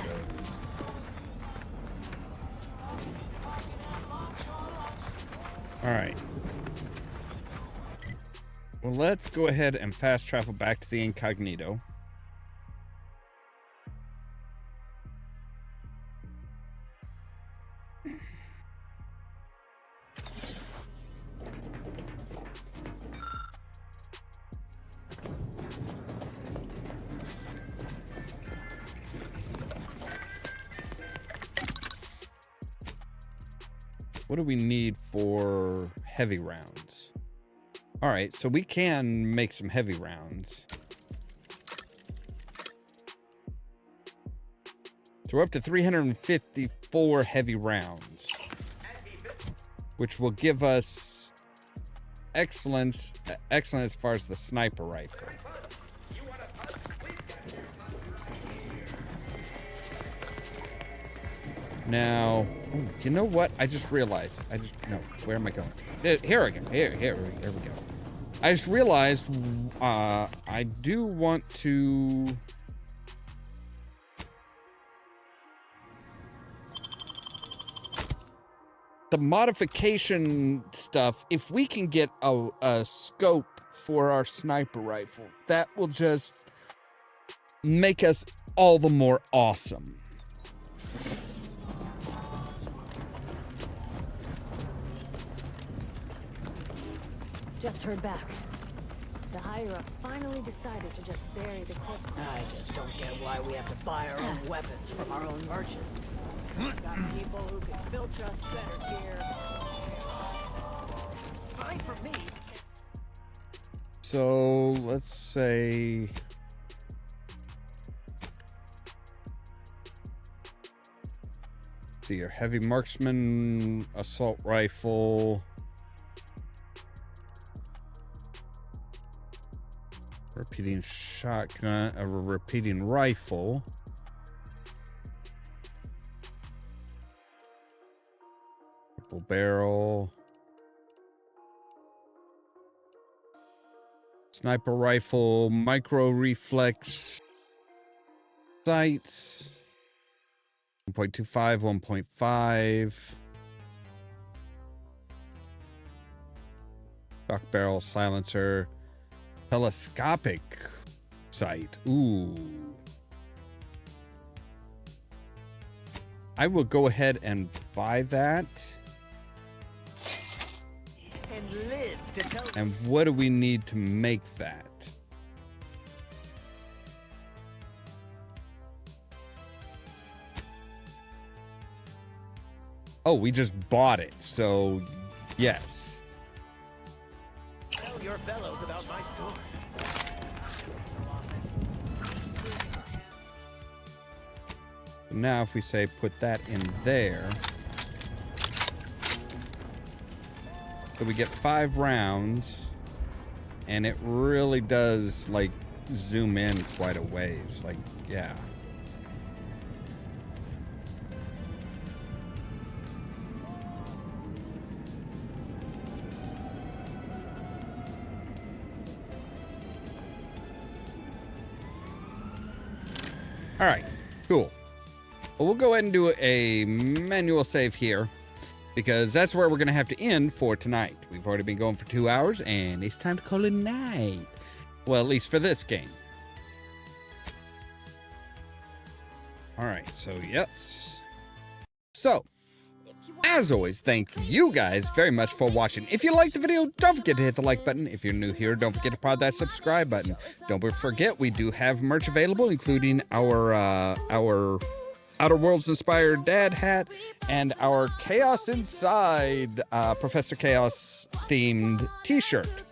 All right. Well, let's go ahead and fast travel back to the incognito. What do we need for heavy rounds? All right, so we can make some heavy rounds. So we're up to 354 heavy rounds, which will give us excellent as far as the sniper rifle. Now, ooh, you know what? I just realized. No, where am I going? Here I go. Here we go. I just realized I do want to... The modification stuff, if we can get a scope for our sniper rifle, that will just make us all the more awesome. Just heard back. The higher-ups finally decided to just bury the corpse. I just don't get why we have to buy our own weapons from our own merchants. Got people who can filter us better here. Fine for me. So let's say... Let's see, your heavy marksman, assault rifle... Repeating shotgun, a repeating rifle. Triple barrel. Sniper rifle, micro reflex sights. 1.25, 1.5. Stock barrel silencer. Telescopic sight. Ooh. I will go ahead and buy that. And live to tell. And what do we need to make that? Oh, we just bought it. So, yes. Tell your fellows about my store. Now, if we say put that in there, so we get 5 rounds, and it really does like zoom in quite a ways. Like, yeah. All right, cool. Well, we'll go ahead and do a manual save here because that's where we're going to have to end for tonight. We've already been going for 2 hours and it's time to call it night. Well, at least for this game. All right, so yes. So, as always, thank you guys very much for watching. If you liked the video, don't forget to hit the like button. If you're new here, don't forget to prod that subscribe button. Don't forget, we do have merch available, including our Outer Worlds inspired dad hat and our Chaos Inside Professor Chaos themed t-shirt.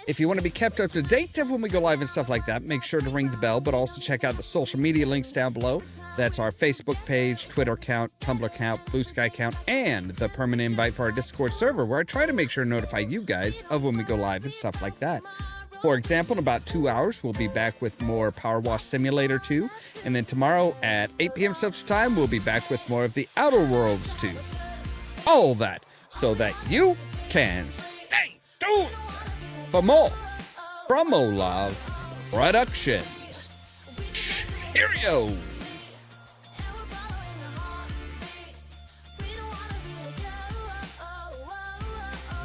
If you want to be kept up to date of when we go live and stuff like that, make sure to ring the bell, but also check out the social media links down below. That's our Facebook page, Twitter account, Tumblr account, Blue Sky account, and the permanent invite for our Discord server, where I try to make sure to notify you guys of when we go live and stuff like that. For example, in about 2 hours, we'll be back with more Power Wash Simulator 2. And then tomorrow at 8 p.m. Central Time, we'll be back with more of the Outer Worlds 2. All that so that you can stay tuned for more from Ollamh Productions. Cheerio!